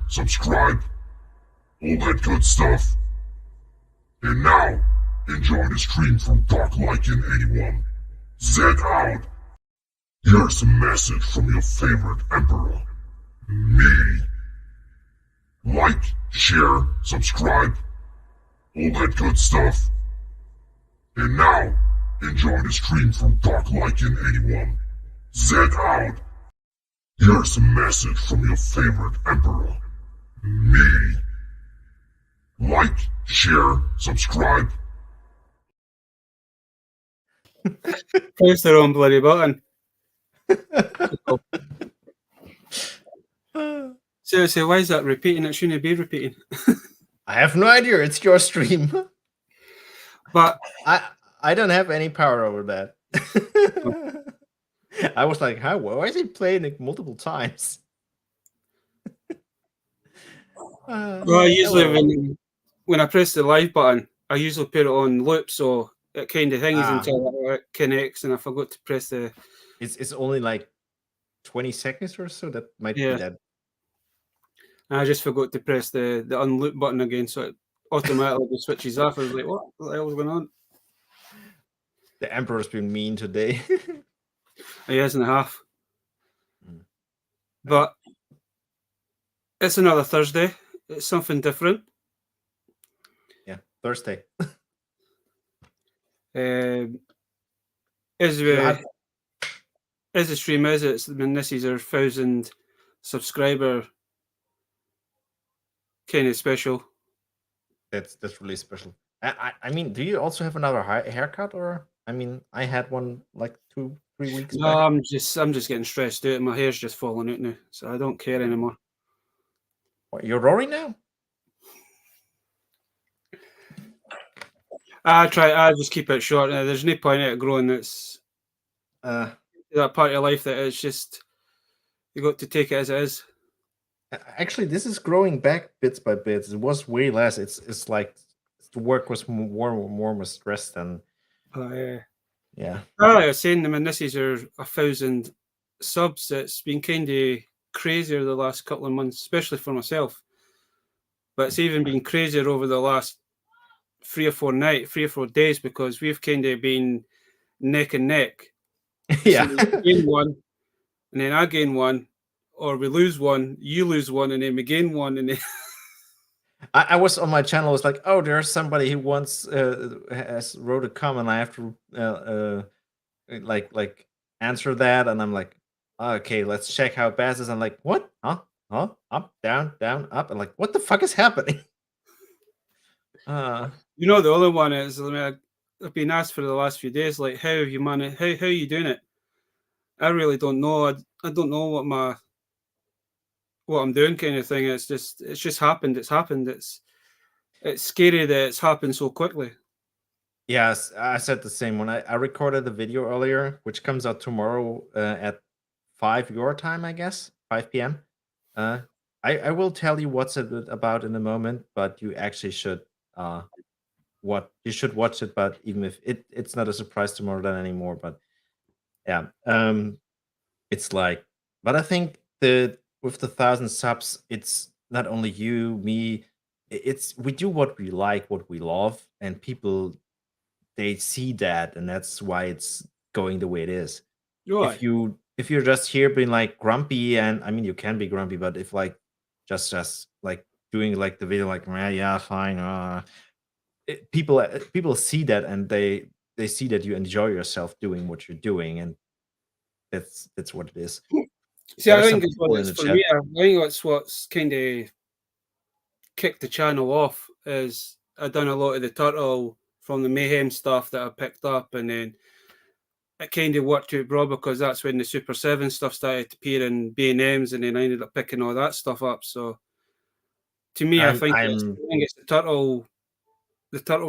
subscribe, all that good stuff. And now, enjoy the stream from darklycan81. Z out. Here's a message from your favorite emperor, me. Like, share, subscribe, all that good stuff. And now, enjoy the stream from darklycan81. Z out. Here's a message from your favorite emperor, me. Like, share, subscribe. Press the wrong bloody button. Seriously, why is that repeating? It shouldn't be repeating. I have no idea. It's your stream. But I don't have any power over that. I was like, how? Why is he playing it multiple times? well, usually when I press the live button, I usually put it on loop, so it kind of things until it connects, and I forgot to press the. It's only like 20 seconds or so. That might be that. I just forgot to press the unloop button again, so it automatically switches off. I was like, what the hell is going on? The Emperor's been mean today. A year and a half. But it's another Thursday. It's something different. Yeah, Thursday. As the stream is, it's when this is our 1,000 subscriber kind of special. That's really special. I mean, do you also have another haircut, or I mean, I had one like 2-3 weeks no, back. I'm just getting stressed out. My hair's just falling out now, so I don't care anymore. What, you're Rory now? I just keep it short. There's no point in it growing. It's that part of your life that it's just you got to take it as it is. Actually, this is growing back bits by bits. It was way less. It's like the work was more stressed than. Yeah. I was saying, when this is our 1,000 subs, it's been kind of crazier the last couple of months, especially for myself. But it's even been crazier over the last 3 or 4 days, because we've kind of been neck and neck. Yeah. So we gain one, and then I gain one, or we lose one, you lose one, and then we gain one, and then. I was on my channel. I was like, oh, there's somebody who once has wrote a comment. I have to like answer that, and I'm like, okay, let's check how fast is. I'm like, what? Huh? Up, down, up, and like, what the fuck is happening? You know, the other one is, I mean, I've been asked for the last few days, like, how have you managed? How are you doing it? I really don't know. I don't know what I'm doing, kind of thing. It's just happened. It's happened. It's scary that it's happened so quickly. Yes, I said the same one. I recorded the video earlier, which comes out tomorrow at 5 your time, I guess, 5 p.m. I will tell you what's it about in a moment, but you actually should you should watch it. But even if it's not a surprise tomorrow then anymore, but yeah, it's like, but I think with the 1,000 subs, it's not only you, me. It's we do what we like, what we love, and people, they see that, and that's why it's going the way it is. Right. If you're just here being like grumpy, and I mean you can be grumpy, but if like just like doing like the video like yeah fine, people see that, and they see that you enjoy yourself doing what you're doing, and that's what it is. See, I think it's what it's for me. I think that's what's kind of kicked the channel off, is I've done a lot of the turtle from the mayhem stuff that I picked up, and then it kind of worked out broad, because that's when the Super 7 stuff started to appear in B&Ms, and then I ended up picking all that stuff up. So to me, I think it's the turtle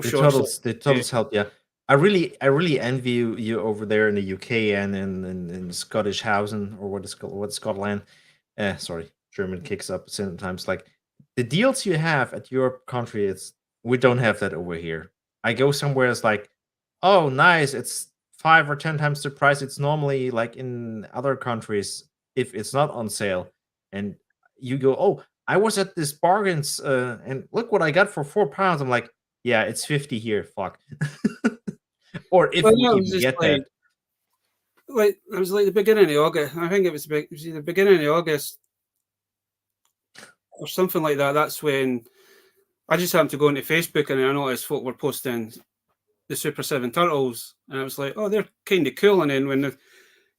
shots. The turtles help, yeah. I really envy you over there in the UK and in Scottish Housen, or what's Scotland. Sorry, German kicks up sometimes. Like the deals you have at your country, we don't have that over here. I go somewhere, it's like, oh nice, it's 5 or 10 times the price it's normally like in other countries if it's not on sale, and you go, oh, I was at this bargains, and look what I got for £4. I'm like, yeah, it's 50 here. Fuck. Or if we even get that. Like it was like the beginning of August. I think it was the beginning of August or something like that. That's when I just happened to go into Facebook and I noticed folk were posting the Super 7 Turtles, and I was like, oh, they're kind of cool. And then when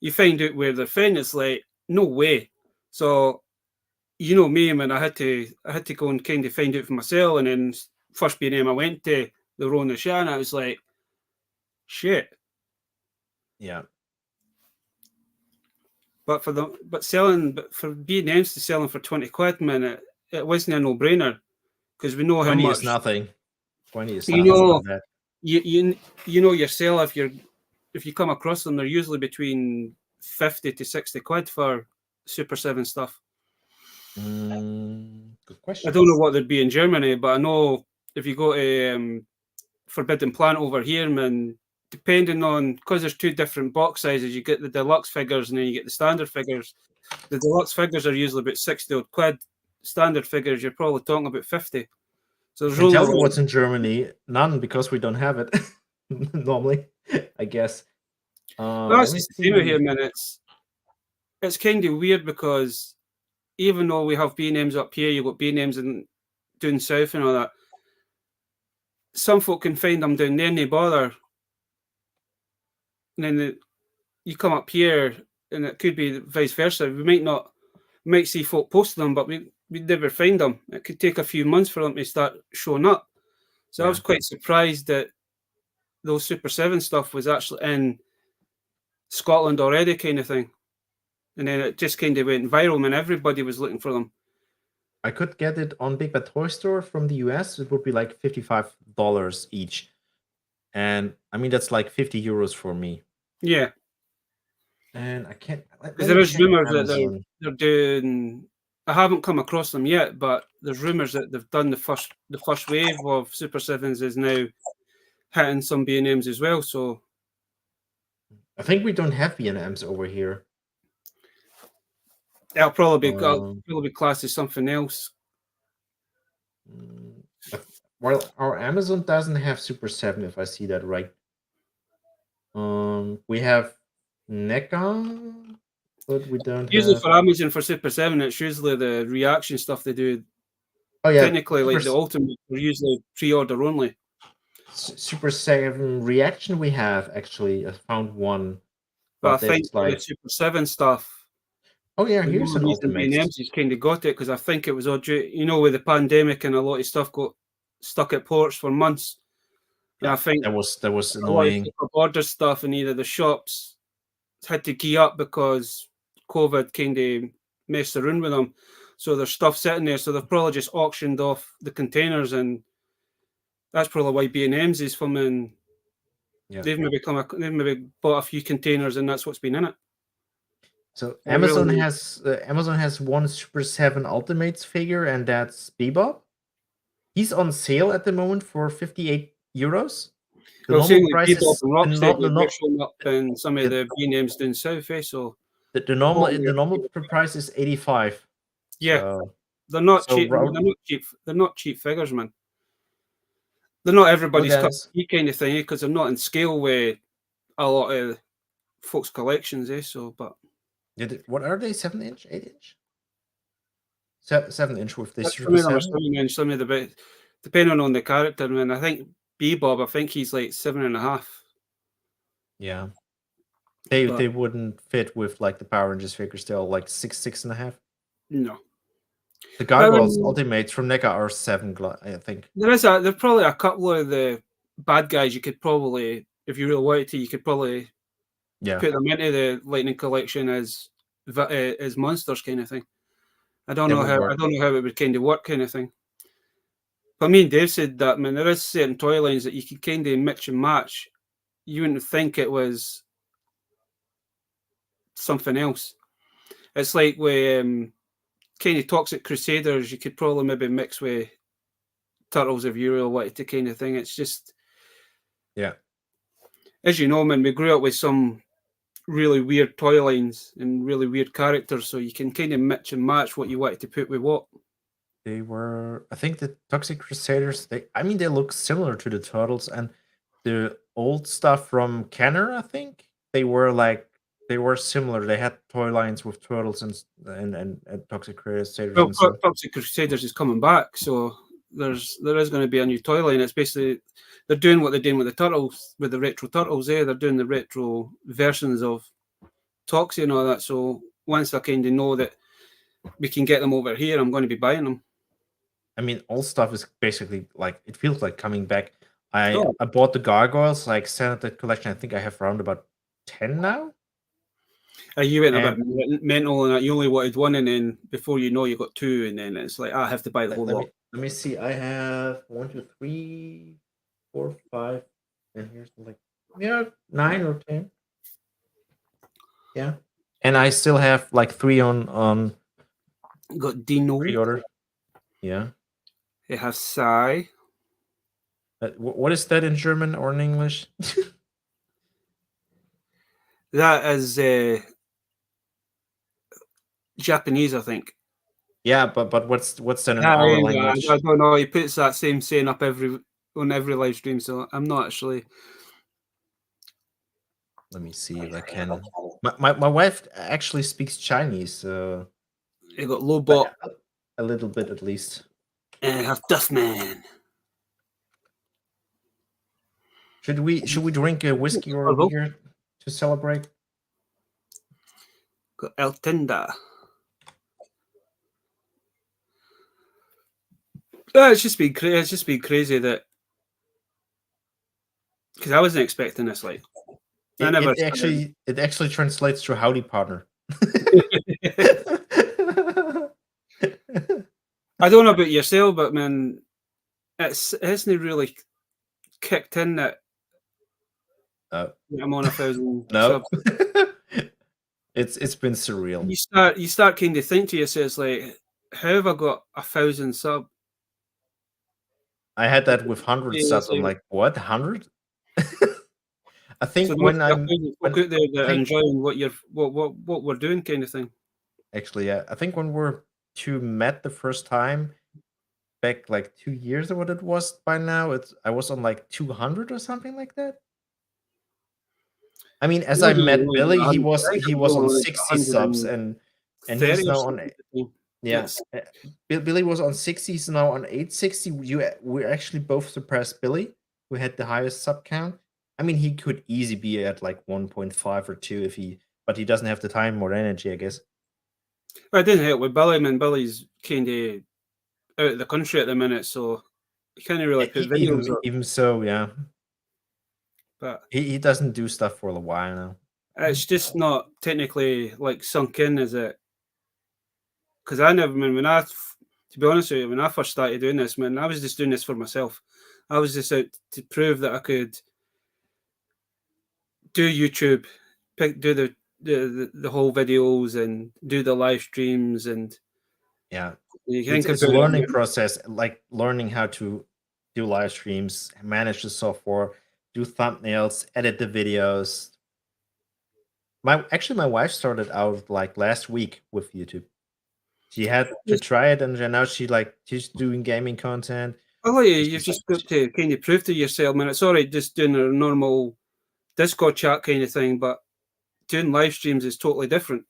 you find out where they're from, it's like, no way. So, you know me, man, I had to go and kind of find out for myself. And then first B&M I went to, the Rona Shan, I was like, shit. Yeah. But for B&M's to sell them for 20 quid, man, it wasn't a no-brainer, because we know how 20 much. is nothing. 20 is you nothing know, about that. You know yourself, if you come across them, they're usually between 50 to 60 quid for Super 7 stuff. Good question. I don't know what they'd be in Germany, but I know if you go to Forbidden Planet over here, man, depending on, because there's two different box sizes, you get the deluxe figures and then you get the standard figures. The deluxe figures are usually about 60 odd quid. Standard figures, you're probably talking about 50. So I can tell you what's in Germany. None, because we don't have it normally, I guess. That's just the thing here, man. It's kind of weird, because even though we have B&Ms up here, you've got B&Ms down south and all that, some folk can find them down there and they bother. And then you come up here and it could be vice versa. We might see folk post them, but we'd never find them. It could take a few months for them to start showing up. So I was quite surprised that those Super 7 stuff was actually in Scotland already, kind of thing. And then it just kind of went viral, and everybody was looking for them. I could get it on Big Bad Toy Store from the US. It would be like $55 each. And I mean, that's like 50 euros for me. Yeah. And I can't. There is rumors that they're doing. I haven't come across them yet, but there's rumors that they've done the first wave of Super 7s is now hitting some B&Ms as well. So I think we don't have B&Ms over here. I'll probably be classed as something else. Well, our Amazon doesn't have Super 7, if I see that right. We have NECA, but we don't usually for Amazon for Super 7, it's usually the reaction stuff they do. Oh yeah, technically, like the Ultimate, are usually pre-order only. Super 7 reaction we have, actually. I found one. But I think the Super 7 stuff. Oh yeah, here's an Ultimate. He's kind of got it, because I think it was all due, with the pandemic and a lot of stuff got stuck at ports for months. And I think that was annoying. Order stuff, and either the shops had to key up because COVID kind of messed around with them. So there's stuff sitting there, so they've probably just auctioned off the containers, and that's probably why B&M's is from in. Yeah. They've maybe bought a few containers, and that's what's been in it. So Amazon has one Super 7 Ultimates figure, and that's Bebop. He's on sale at the moment for 58 euros. The normal price is showing up in some of the B&Ms down south, so the normal price is 85. Yeah, so, they're not cheap. They're not cheap figures, man. They're not everybody's cup of tea kind of thing, because they're not in scale with a lot of folks' collections, So, but what are they? 7-inch, 8-inch? 7-inch with this. Some of the bit, depending on the character, man. I think Bebop, I think he's like 7.5. Yeah, they wouldn't fit with like the Power Rangers figure still, like 6.5. No. The Gargoyles Ultimates from NECA are 7, I think. There's probably a couple of the bad guys you could probably, if you really wanted to, you could probably put them into the Lightning Collection as monsters kind of thing. I don't know how it would kind of work kind of thing. But me and Dave said that, man, there is certain toy lines that you can kind of mix and match. You wouldn't think it was something else. It's like with kind of Toxic Crusaders, you could probably maybe mix with Turtles if you really wanted to kind of thing. It's just, as you know, man, we grew up with some really weird toy lines and really weird characters, so you can kind of mix and match what you wanted to put with what. they were. I think the Toxic Crusaders. I mean, they look similar to the Turtles and the old stuff from Kenner. I think they were similar. They had toy lines with Turtles and Toxic Crusaders Well, and stuff. Toxic Crusaders is coming back, so there is going to be a new toy line. It's basically they're doing what they're doing with the Turtles, with the retro Turtles. They're doing the retro versions of Toxic and all that. So once I kind of know that we can get them over here, I'm going to be buying them. I mean, old stuff is basically like it feels like coming back. I bought the gargoyles, like standard collection. I think I have around about 10 now. You went a bit mental and you only wanted one, and then before you know, you got two, and then it's like I have to buy the whole lot. Let me see. I have 1, 2, 3, 4, 5, and here's like 9 or 10. Yeah, and I still have like 3 on. Got Dino pre-order. Yeah. It has Sai. What is that in German or in English? That is Japanese, I think. Yeah, but what's that in our language? I don't know. He puts that same saying up on every live stream, so I'm not actually. Let me see if I can. My wife actually speaks Chinese, so You got Lobot. A little bit at least. And have Duffman. Should we drink a whiskey or a beer to celebrate? Got El Tinda. It's just been crazy that because I wasn't expecting this. Like, it actually translates to howdy partner. I don't know about yourself, but man, it hasn't really kicked in that I'm on 1,000 no. subs. It's been surreal. You start kind of think to yourself, like, how have I got 1,000 subs? I had that with 100 subs. I'm like, what, 100? I think so when I'm enjoying what we're doing, kind of thing. Actually, yeah, I think when we're met the first time back like 2 years or what it was by now, I was on like 200 or something like that. I mean, as I met Billy, he was on 60 subs and he's now on yes. Billy was on 60s now on 860. We actually both surpassed Billy, who had the highest sub count. I mean, he could easily be at like 1.5 or 2 but he doesn't have the time or energy, I guess. Well, it didn't help with Billy. I mean, Billy's kind of out of the country at the minute, so he can't really put videos up. Even so, yeah. But he doesn't do stuff for a while now. It's just not technically like sunk in, is it? Because I never, to be honest with you, when I first started doing this, man, I was just doing this for myself. I was just out to prove that I could do YouTube, do the whole videos and do the live streams and it's a learning process, like learning how to do live streams, manage the software, do thumbnails, edit the videos. My wife started out like last week with YouTube. She had to try it, and now she's doing gaming content. Oh yeah, you've just got to kind of prove to yourself, man. It's all right just doing a normal Discord chat kind of thing, but doing live streams is totally different.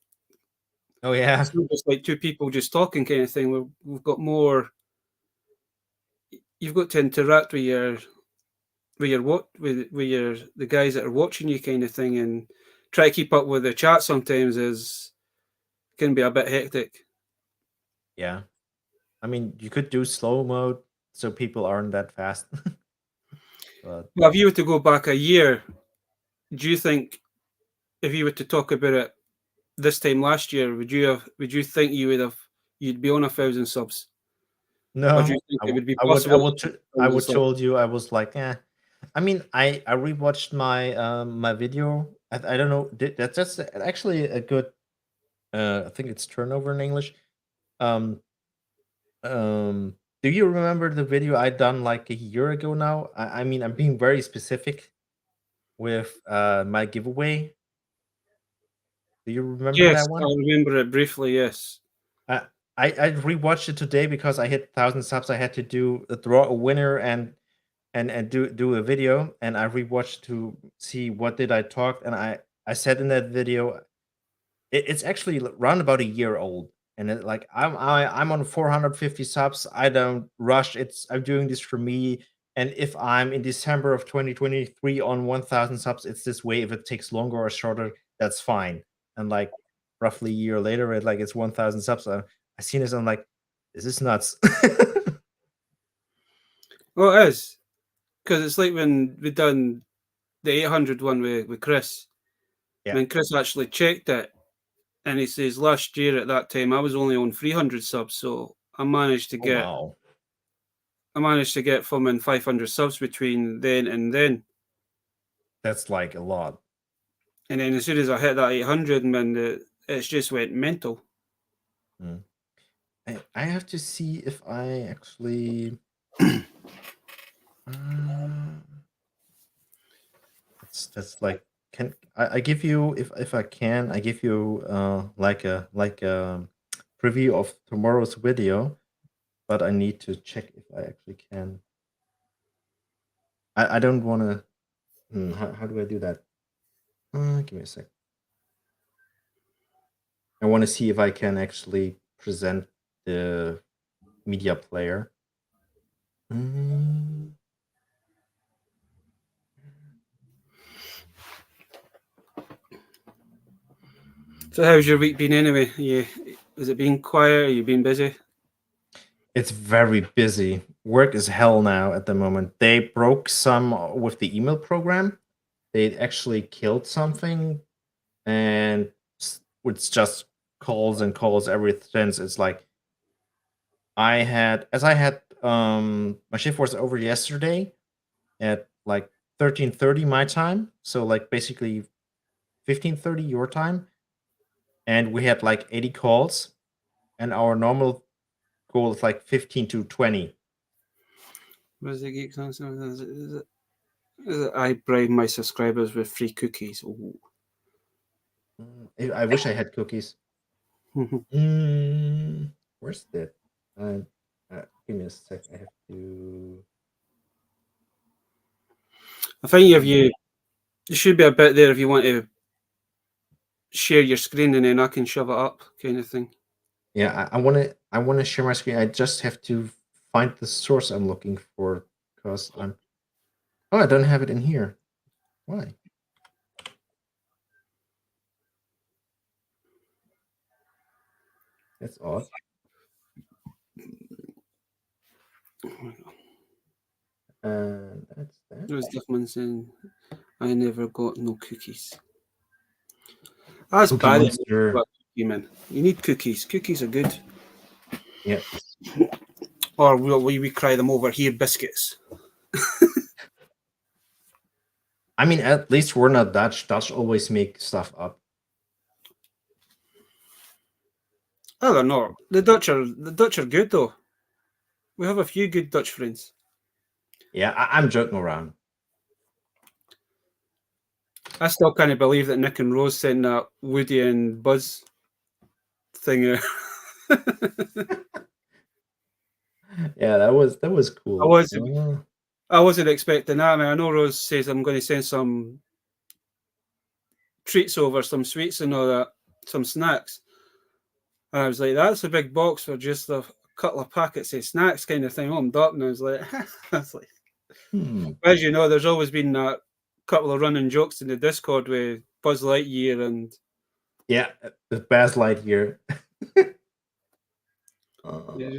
Oh yeah, it's not just like two people just talking kind of thing. We've got more. You've got to interact with the guys that are watching you kind of thing, and try to keep up with the chat sometimes can be a bit hectic. Yeah, I mean, you could do slow mode so people aren't that fast. But if you were to go back a year, do you think if you were to talk about it this time last year, would you think you'd be on 1,000 subs? No, or do you think it would be possible? I would told you I was like, I mean, I rewatched my my video. I don't know. That's actually a good. I think it's turnover in English. Do you remember the video I done like a year ago now? I mean, I'm being very specific with my giveaway. Do you remember that one? I remember it briefly, yes. I rewatched it today because I hit 1,000 subs. I had to draw a winner and do a video, and I rewatched to see what did I talk, and I said in that video, it's actually around about a year old, and like I'm on 450 subs. I don't rush. I'm doing this for me. And if I'm in December of 2023 on 1,000 subs, it's this way. If it takes longer or shorter, that's fine. And like roughly a year later, it's 1,000 subs. I seen this. I'm like, this is nuts. Well, it is, because it's like when we done the 800 one with Chris. Yeah. And Chris actually checked it, and he says last year at that time I was only on 300 subs, so I managed to get I managed to get from in 500 subs between then and then. That's like a lot. And then as soon as I hit that 800, man, it's just went mental. I have to see if I actually. That's like, can I give you, if I can, I give you like a preview of tomorrow's video, but I need to check if I actually can. I don't want to. How do I do that? Give me a sec. I want to see if I can actually present the media player. So how's your week been anyway? Has it been quiet? Have you been busy? It's very busy. Work is hell now at the moment. They broke some with the email program. They actually killed something, and it's just calls and calls ever since. It's like I had my shift was over yesterday at like 13:30 my time, so like basically 15:30 your time, and we had like 80 calls, and our normal goal is like 15 to 20. Where's the geek? Is it I bribe my subscribers with free cookies? Ooh. I wish I had cookies. Where's that? Give me a sec. I have to. I think if you should be a bit there if you want to share your screen, and then I can shove it up, kind of thing. Yeah, I want to share my screen. I just have to find the source I'm looking for, because I don't have it in here. Why? That's odd. That's that. There's Duffman saying, I never got no cookies. That's bad. You need cookies. Cookies are good. Yeah. Or we cry them over here, biscuits. I mean, at least we're not Dutch. Dutch always make stuff up. Oh, they're not. The Dutch are good though. We have a few good Dutch friends. Yeah, I'm joking around. I still can't believe that Nick and Rose sent that Woody and Buzz thing. Yeah, that was cool. I wasn't expecting that. I mean, I know Rose says I'm going to send some treats over, some sweets and all that, some snacks. And I was like, that's a big box for just a couple of packets of snacks kind of thing. Oh, I'm up, and I was like, as you know, there's always been that couple of running jokes in the Discord with Buzz Lightyear and the Buzz Lightyear.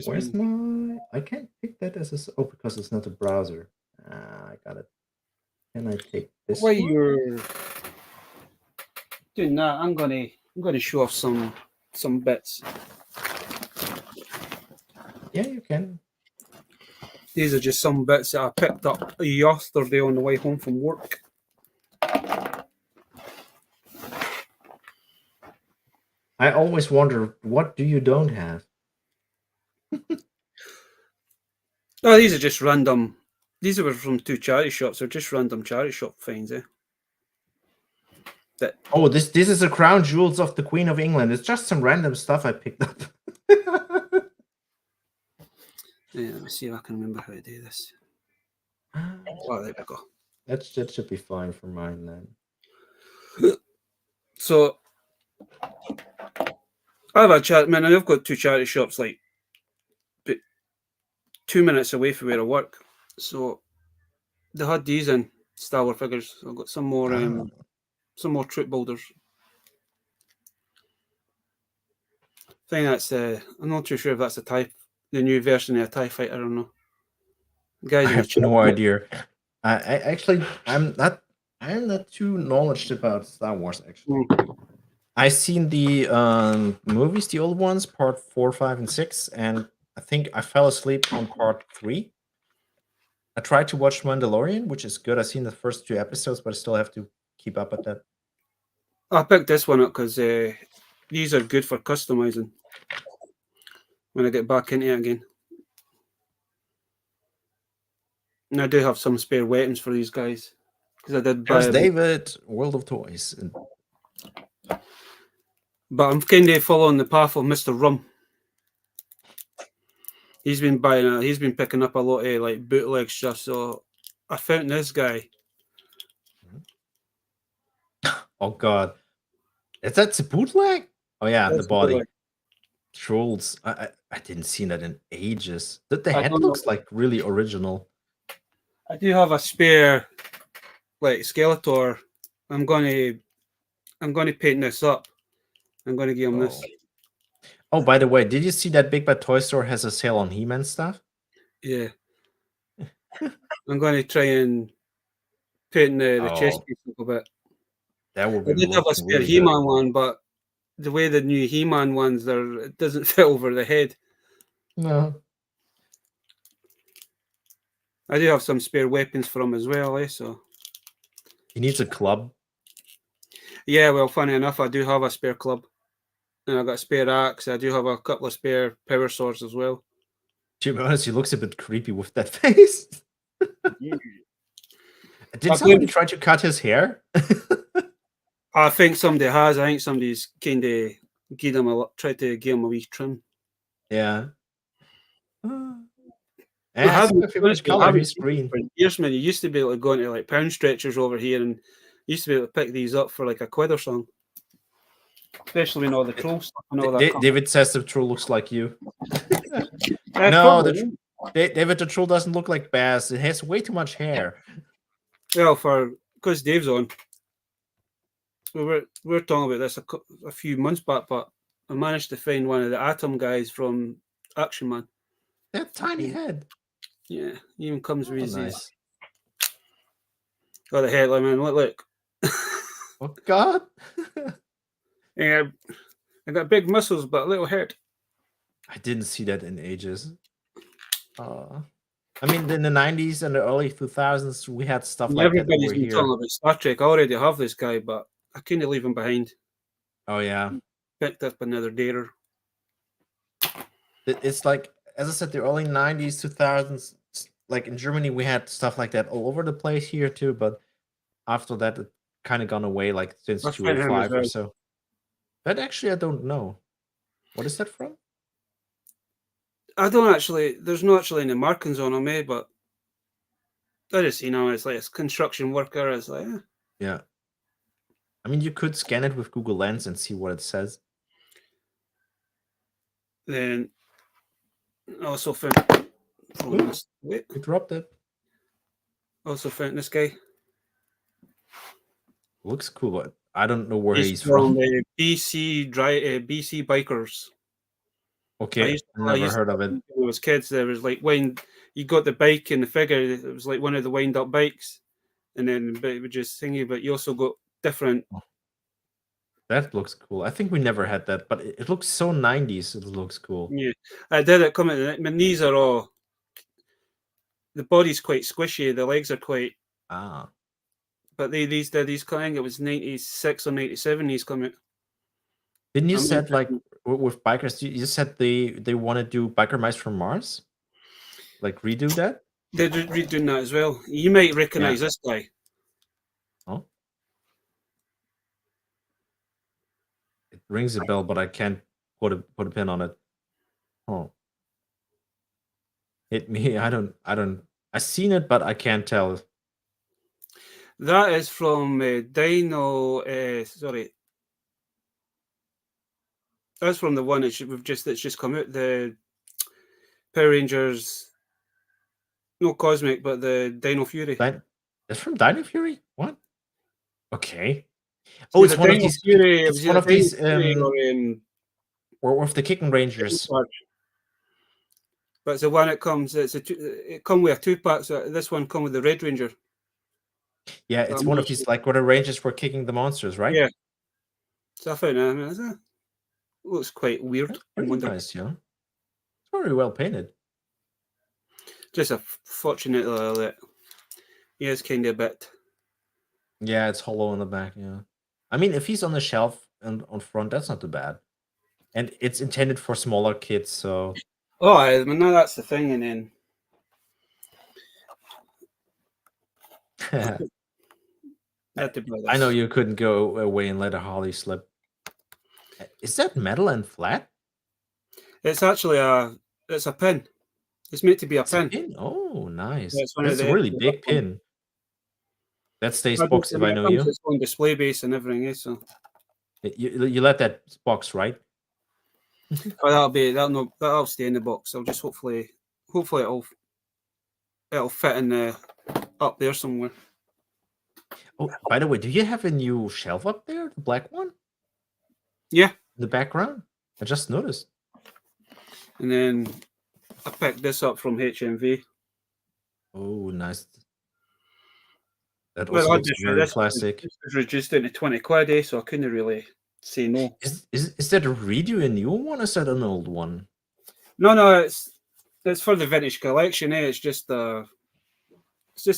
Where's my? I can't pick that as because it's not a browser. I got it. Can I take this? While you're doing that, I'm gonna show off some bits. Yeah, you can. These are just some bits that I picked up yesterday on the way home from work. I always wonder, what do you don't have? Oh, these are just random. These were from two charity shops. They're just random charity shop finds, Oh, this is the crown jewels of the Queen of England. It's just some random stuff I picked up. Yeah, let me see if I can remember how to do this. Oh, there we go. That should be fine for mine then. So I have a chat, man. I've got 2 charity shops like 2 minutes away from where I work. So they had these in Star Wars figures. I've got some more troop builders. I think that's I'm not too sure if that's the new version of a TIE fighter or not. Guys, I have no idea. I'm not too knowledgeable about Star Wars actually. I seen the movies, the old ones, part 4, 5, and 6, and I think I fell asleep on part 3. I tried to watch Mandalorian, which is good. I've seen the first 2 episodes, but I still have to keep up with that. I picked this one up because these are good for customizing when I get back into it again. And I do have some spare weapons for these guys because I did buy. There's David, World of Toys. But I'm kind of following the path of Mr. Rum. He's been picking up a lot of like bootleg stuff. So I found this guy. Oh God, is that the bootleg? Oh yeah, the body. Bootleg. Trolls. I didn't see that in ages. The head looks like really original. I do have a spare like Skeletor. I'm gonna paint this up. I'm gonna give him this. Oh, by the way, did you see that Big Bad Toy Store has a sale on He-Man stuff? Yeah. I'm gonna try and paint the chest piece up a bit. That would be. I did have a spare really He-Man one, but the way the new He-Man ones are, it doesn't fit over the head. No. I do have some spare weapons for him as well, so. He needs a club. Yeah, well, funny enough, I do have a spare club. And I got a spare axe. I do have a couple of spare power swords as well. To be honest, he looks a bit creepy with that face. Did somebody try to cut his hair? I think somebody has. I think somebody's kind of tried to give him a wee trim. Yeah. He's green. Years, man, you used to be able to go into like pound stretchers over here and used to be able to pick these up for like a quid or something. Especially when all the troll stuff and all that. David says the troll looks like you. No, David, the troll doesn't look like Baz. It has way too much hair. Well, because Dave's on. We were talking about this a few months back, but I managed to find one of the Atom guys from Action Man. That tiny head. Yeah, he even comes with his. Got the headline, man. Look. Oh God. Yeah, I got big muscles but a little head. I didn't see that in ages. I mean, in the 90s and the early 2000s, we had stuff like that over here. Everybody's been talking about Star Trek. I already have this guy, but I couldn't leave him behind. Oh, yeah. Picked up another dater. It's like, as I said, the early 90s, 2000s, like in Germany, we had stuff like that all over the place here too, but after that, it kind of gone away, like since 2005 or so. That actually, I don't know. What is that from? I don't actually. There's not actually any markings on him, but I just it's like a construction worker. It's like, yeah. I mean, you could scan it with Google Lens and see what it says. Then also found. You dropped it. Also found this guy. Looks cool, but I don't know where he's from. BC BC bikers. Okay, I never heard of it. When I was kids, there was like you got the bike in the figure. It was like one of the wind-up bikes, and then it would just thingy. But you also got different. That looks cool. I think we never had that, but it looks so 90s. It looks cool. Yeah, I did it come in. My knees are all. The body's quite squishy. The legs are quite. But these coming. It was 96 or 97. These coming. Didn't you said like with bikers? You said they want to do Biker Mice from Mars, like redo that. They're redoing that as well. You might recognize this guy. Oh, it rings a bell, but I can't put a pin on it. Oh, Hit me. I've seen it, but I can't tell. That is from Dino. Sorry, that's from the one that's just come out. The Power Rangers, no Cosmic, but the Dino Fury. That's from Dino Fury. What? Okay. Oh, it's one of these. Fury, it's one of these. Or of the Kicking Rangers. But it's the one that comes. It come with a 2-pack. So this one come with the Red Ranger. Yeah, it's one of these like where the Rangers were kicking the monsters, right? Yeah. So I found it looks quite weird. Very nice, yeah. It's very well painted. Just unfortunately that he is kind of a bit. Yeah, it's hollow in the back. Yeah, I mean, if he's on the shelf and on front, that's not too bad. And it's intended for smaller kids, so. Oh, I mean, no, that's the thing, and then. I know you couldn't go away and let a Harley slip. Is that metal and flat? It's actually it's a pin. It's meant to be a pin. Oh, nice. Yeah, that's a really big pin. That stays box if I know you. It's on display base and everything, so. You let that box, right? Oh, that'll stay in the box. I'll just hopefully it'll fit in up there somewhere. Oh, by the way, do you have a new shelf up there, the black one? Yeah. In the background? I just noticed. And then I picked this up from HMV. Oh, nice. That also looks very classic. This was reduced into 20 quid, so I couldn't really say no. Is that a redo, a new one, or is that an old one? No, it's for the vintage collection. It's just a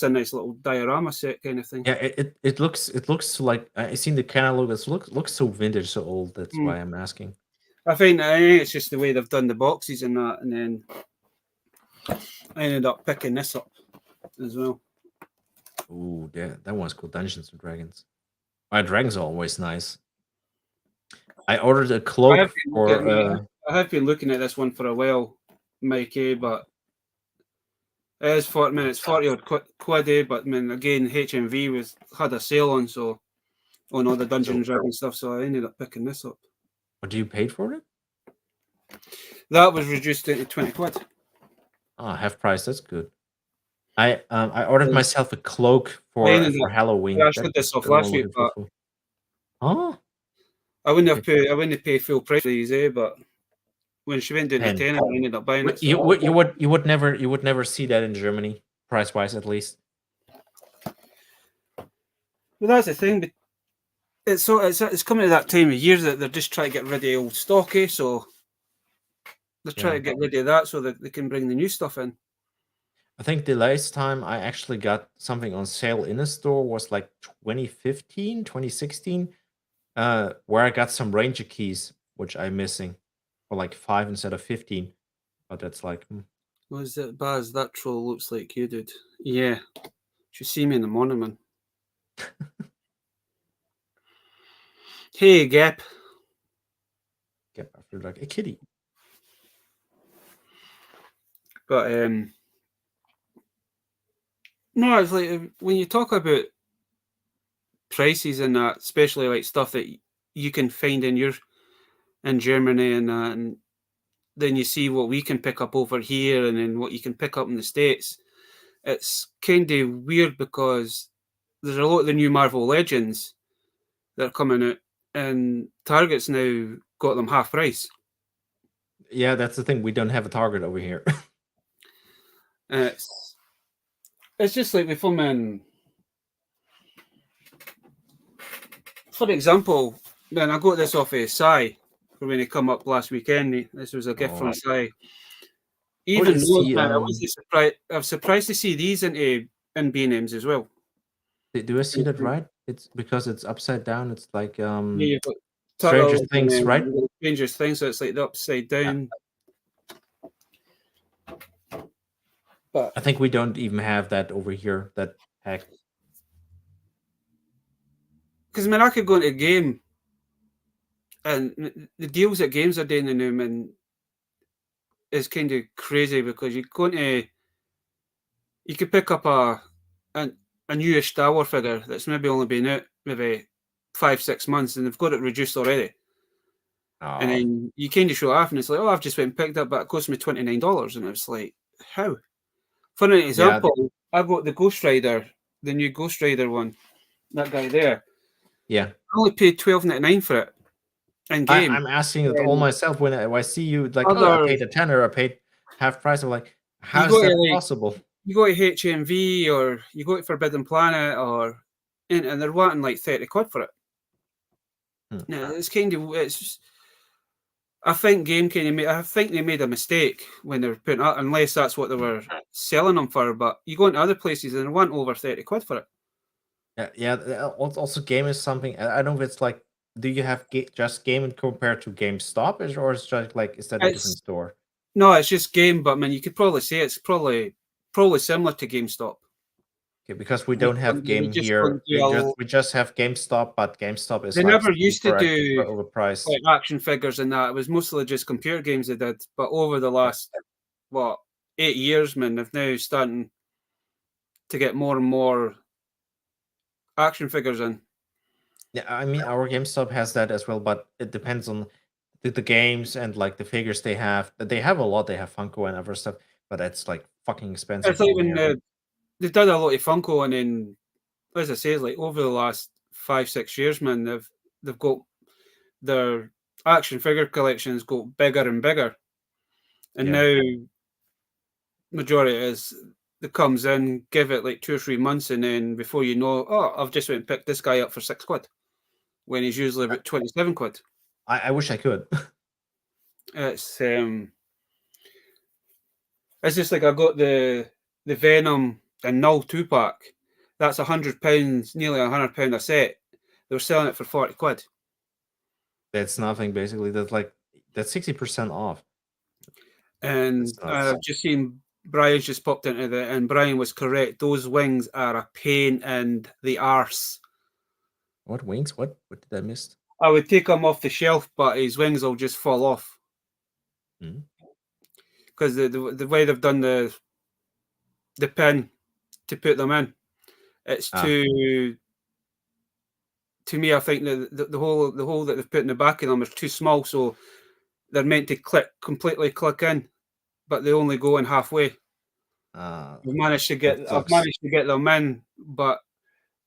nice little diorama set kind of thing. Yeah, it looks like I seen the catalog. It looks so vintage, so old. That's why I'm asking. I think it's just the way they've done the boxes and that, and then I ended up picking this up as well. Ooh, yeah, that one's cool. Dungeons and Dragons. My dragons are always nice. I ordered a cloak for. I have been looking at this one for a while, Mikey, but it is 40 minutes, 40 odd quid, but I mean, again, HMV had a sale on, so on all the Dungeons and Dragons stuff, so I ended up picking this up. What do you paid for it? That was reduced into 20 quid. Oh, half price. That's good. I ordered myself a cloak for Halloween. Yeah, I showed this off last week, but I wouldn't pay full price for these, but when she went down to 10, I ended up buying it. You would never see that in Germany, price wise at least. Well, that's the thing. It's coming to that time of year that they're just trying to get rid of old stock, so they're trying to get rid of that so that they can bring the new stuff in. I think the last time I actually got something on sale in a store was like 2015, 2016, where I got some Ranger keys, which I'm missing, for like 5 instead of 15. But that's like. Was it Baz? That troll looks like you did. Yeah. You see me in the morning, man. Hey, Gap. Gap, I feel like a kitty. But no, it's like when you talk about prices and that, especially like stuff that you can find in Germany and that, and then you see what we can pick up over here and then what you can pick up in the States. It's kind of weird because there's a lot of the new Marvel Legends that are coming out, and Target's now got them half price. Yeah, that's the thing. We don't have a Target over here. It's just like with them in. For example, man, I got this off of Sai for when he come up last weekend. This was a gift from Sai. Even though, man, I was surprised to see these in B&Ms as well. Do I see that right? It's because it's upside down. It's like Stranger Things, right? Stranger Things, so it's like the upside down. But I think we don't even have that over here, that pack. Because I mean, I could go into a game, and the deals that games are doing in them, and is kind of crazy because you could pick up a newish Star Wars figure that's maybe only been out maybe 5-6 months, and they've got it reduced already. And then you kind of show off, and it's like, oh, I've just went and picked up, but it cost me $29, and it's like, how? For an example, I got the Ghost Rider, the new Ghost Rider one, that guy there. Yeah, I only paid $12.99 for it in game. I'm asking it all myself when I see you like, Other, oh, I paid a tenner, I paid half price. I'm like, how is that possible? You go to HMV or you go to Forbidden Planet, and they're wanting like 30 quid for it. No, it's kind of I think I think they made a mistake when they were putting up, unless that's what they were selling them for. But you go into other places and they want over 30 quid for it. Yeah. Also, game is something. I don't know if it's like, do you have just game compared to GameStop, or is just like, is that a different store? No, it's just game, but I mean, you could probably say it's probably similar to GameStop. Okay, because we don't have game here. We just have GameStop, but GameStop is. They like never used to do overpriced like action figures and that. It was mostly just computer games they did. But over the last 8 years, man, they've now starting to get more and more action figures in. Yeah, I mean, our GameStop has that as well, but it depends on the games and like the figures they have. They have a lot. They have Funko and other stuff, but it's like fucking expensive. It's like when they did a lot of Funko, and then, as I say, like over the last 5-6 years, man, they've got their action figure collections got bigger and bigger, and now majority is that comes in, give it like 2 or 3 months, and then before you know, oh, I've just went and picked this guy up for 6 quid, when he's usually about 27 quid. I wish I could. It's just like I got the Venom and Null 2-pack. That's £100, nearly £100 a set. They were selling it for 40 quid. That's nothing, basically. That's 60% off. And I've just seen Brian's just popped into it, and Brian was correct. Those wings are a pain in the arse. What wings? What did I miss? I would take him off the shelf, but his wings will just fall off. Because the way they've done the pin to put them in, it's to me, I think the hole that they've put in the back of them is too small, so they're meant to completely click in, but they only go in halfway. I've managed to get them in, but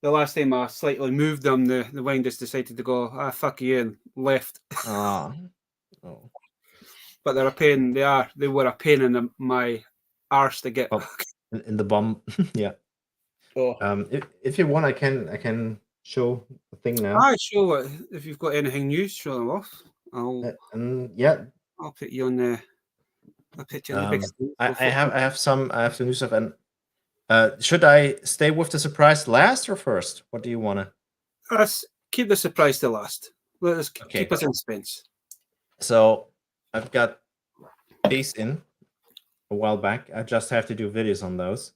the last time I slightly moved them, the wing just decided to go, fuck you, and left. Oh. But they're a pain. They were a pain in my arse to get. In the bum. Yeah. Oh. If you want, I can show the thing now. Show it. If you've got anything new, show them off. I'll put you on the. I'll put you on the big screen. I have the new stuff. And should I stay with the surprise last or first? What do you want to? Let's keep the surprise to last. Let us keep us in suspense. So I've got these in a while back. I just have to do videos on those.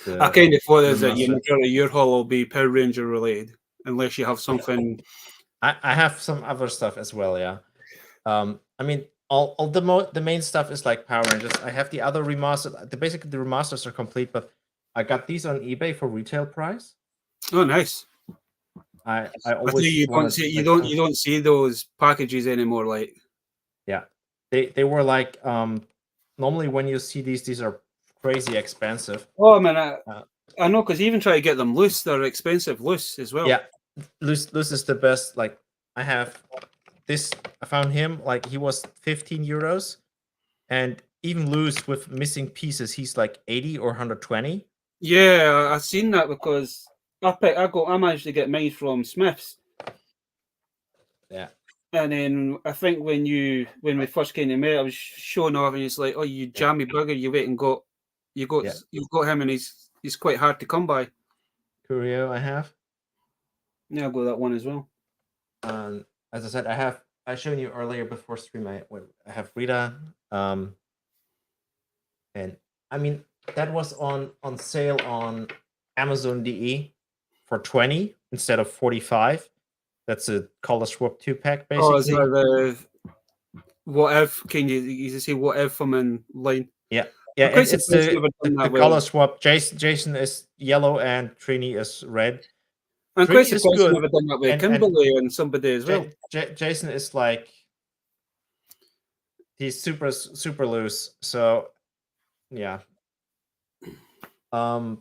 I kind of thought that your haul will be Power Ranger related, unless you have something. I have some other stuff as well. Yeah. I mean, all the main stuff is like Power Rangers. I have the other remastered. Basically, the remasters are complete, but I got these on eBay for retail price. Oh, nice. I always you don't see those packages anymore. Like, yeah, they were like normally when you see these are crazy expensive. Oh man, I know, because even try to get them loose, they're expensive loose as well. Yeah, loose is the best. Like, I have this. I found him, like, he was 15 euros, and even loose with missing pieces, he's like 80 or 120. Yeah, I've seen that because I managed to get mine from Smith's. Yeah. And then I think when we first came to meet, I was showing off, and he's like, "Oh, you jammy bugger! You went and you've got him, and he's quite hard to come by." Curio, I have. Yeah, I'll go that one as well. As I said, I showed you earlier before stream. I have Rita, and I mean that was on sale on Amazon.de for 20 instead of 45. That's a color swap 2-pack, basically. Oh, is that what if? Can you see what if I'm in line? Yeah, It's the color swap. Jason is yellow and Trini is red. I'm quite surprised I've never done that with Kimberly and somebody as well. Jason is like, he's super loose. So yeah. I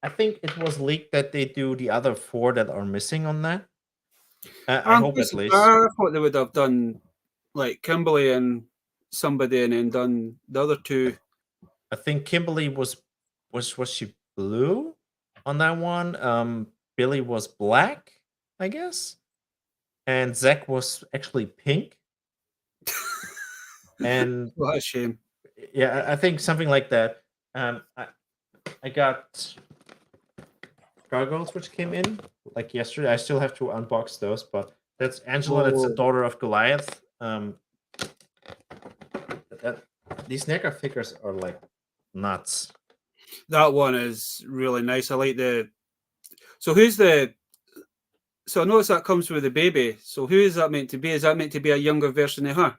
think it was leaked that they do the other 4 that are missing on that. I hope at least. I thought they would have done like Kimberly and somebody and then done the other 2. I think Kimberly was she blue on that one? Billy was black, I guess. And Zach was actually pink. And what a shame. Yeah, I think something like that. I got gargoyles which came in like yesterday. I still have to unbox those, but that's Angela. That's the daughter of Goliath. These NECA figures are like nuts. That one is really nice. I like the. So who's the? So I notice that comes with the baby. So who is that meant to be? Is that meant to be a younger version of her?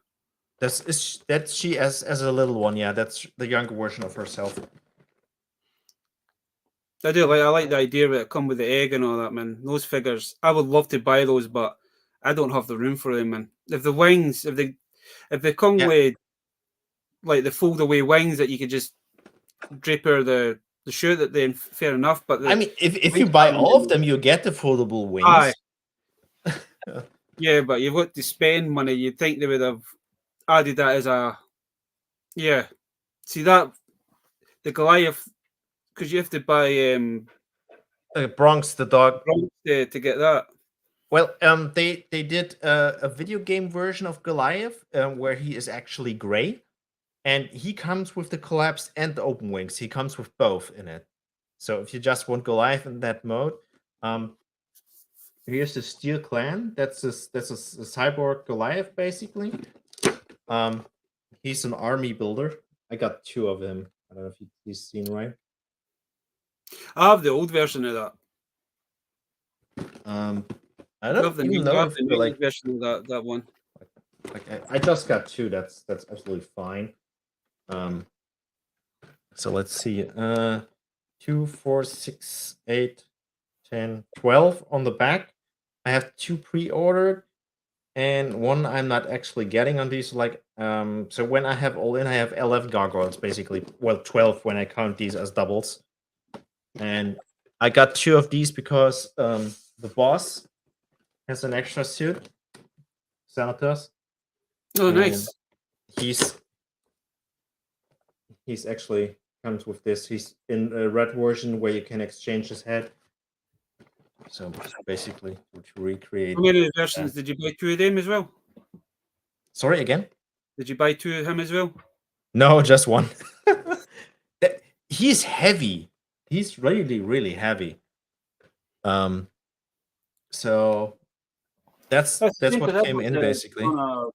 That's she as a little one. Yeah, that's the younger version of herself. I like the idea that it come with the egg and all that, man. Those figures, I would love to buy those, but I don't have the room for them, man. If the wings, if they come with like the fold away wings that you could just draper the shirt, that then fair enough. But I mean, if you buy all of them, you get the foldable wings. Aye. Yeah, but you've got to spend money. You'd think they would have added that as a See that the Goliath, because you have to buy Bronx the dog to get that. Well, they did a video game version of Goliath where he is actually gray, and he comes with the collapse and the open wings. He comes with both in it. So if you just want Goliath in that mode, here's the Steel Clan. That's a cyborg Goliath basically. He's an army builder. I got 2 of him. I don't know if you've seen, right? I have the old version of that. I don't even know if the like version of that one. Like I just got 2. That's absolutely fine. So let's see. 2, 4, 6, 8, 10, 12 on the back. I have 2 pre-ordered, and 1 I'm not actually getting on these. Like so when I have all in, I have 11 gargoyles basically. Well, 12 when I count these as doubles. And I got 2 of these because the boss has an extra suit. Xanatos. Oh, nice. He's actually comes with this. He's in a red version where you can exchange his head. So basically, to recreate. How many versions did you buy? 2 of them as well? Sorry, again? Did you buy 2 of him as well? No, just 1. He's heavy. He's really, really heavy. So that's what came in basically. I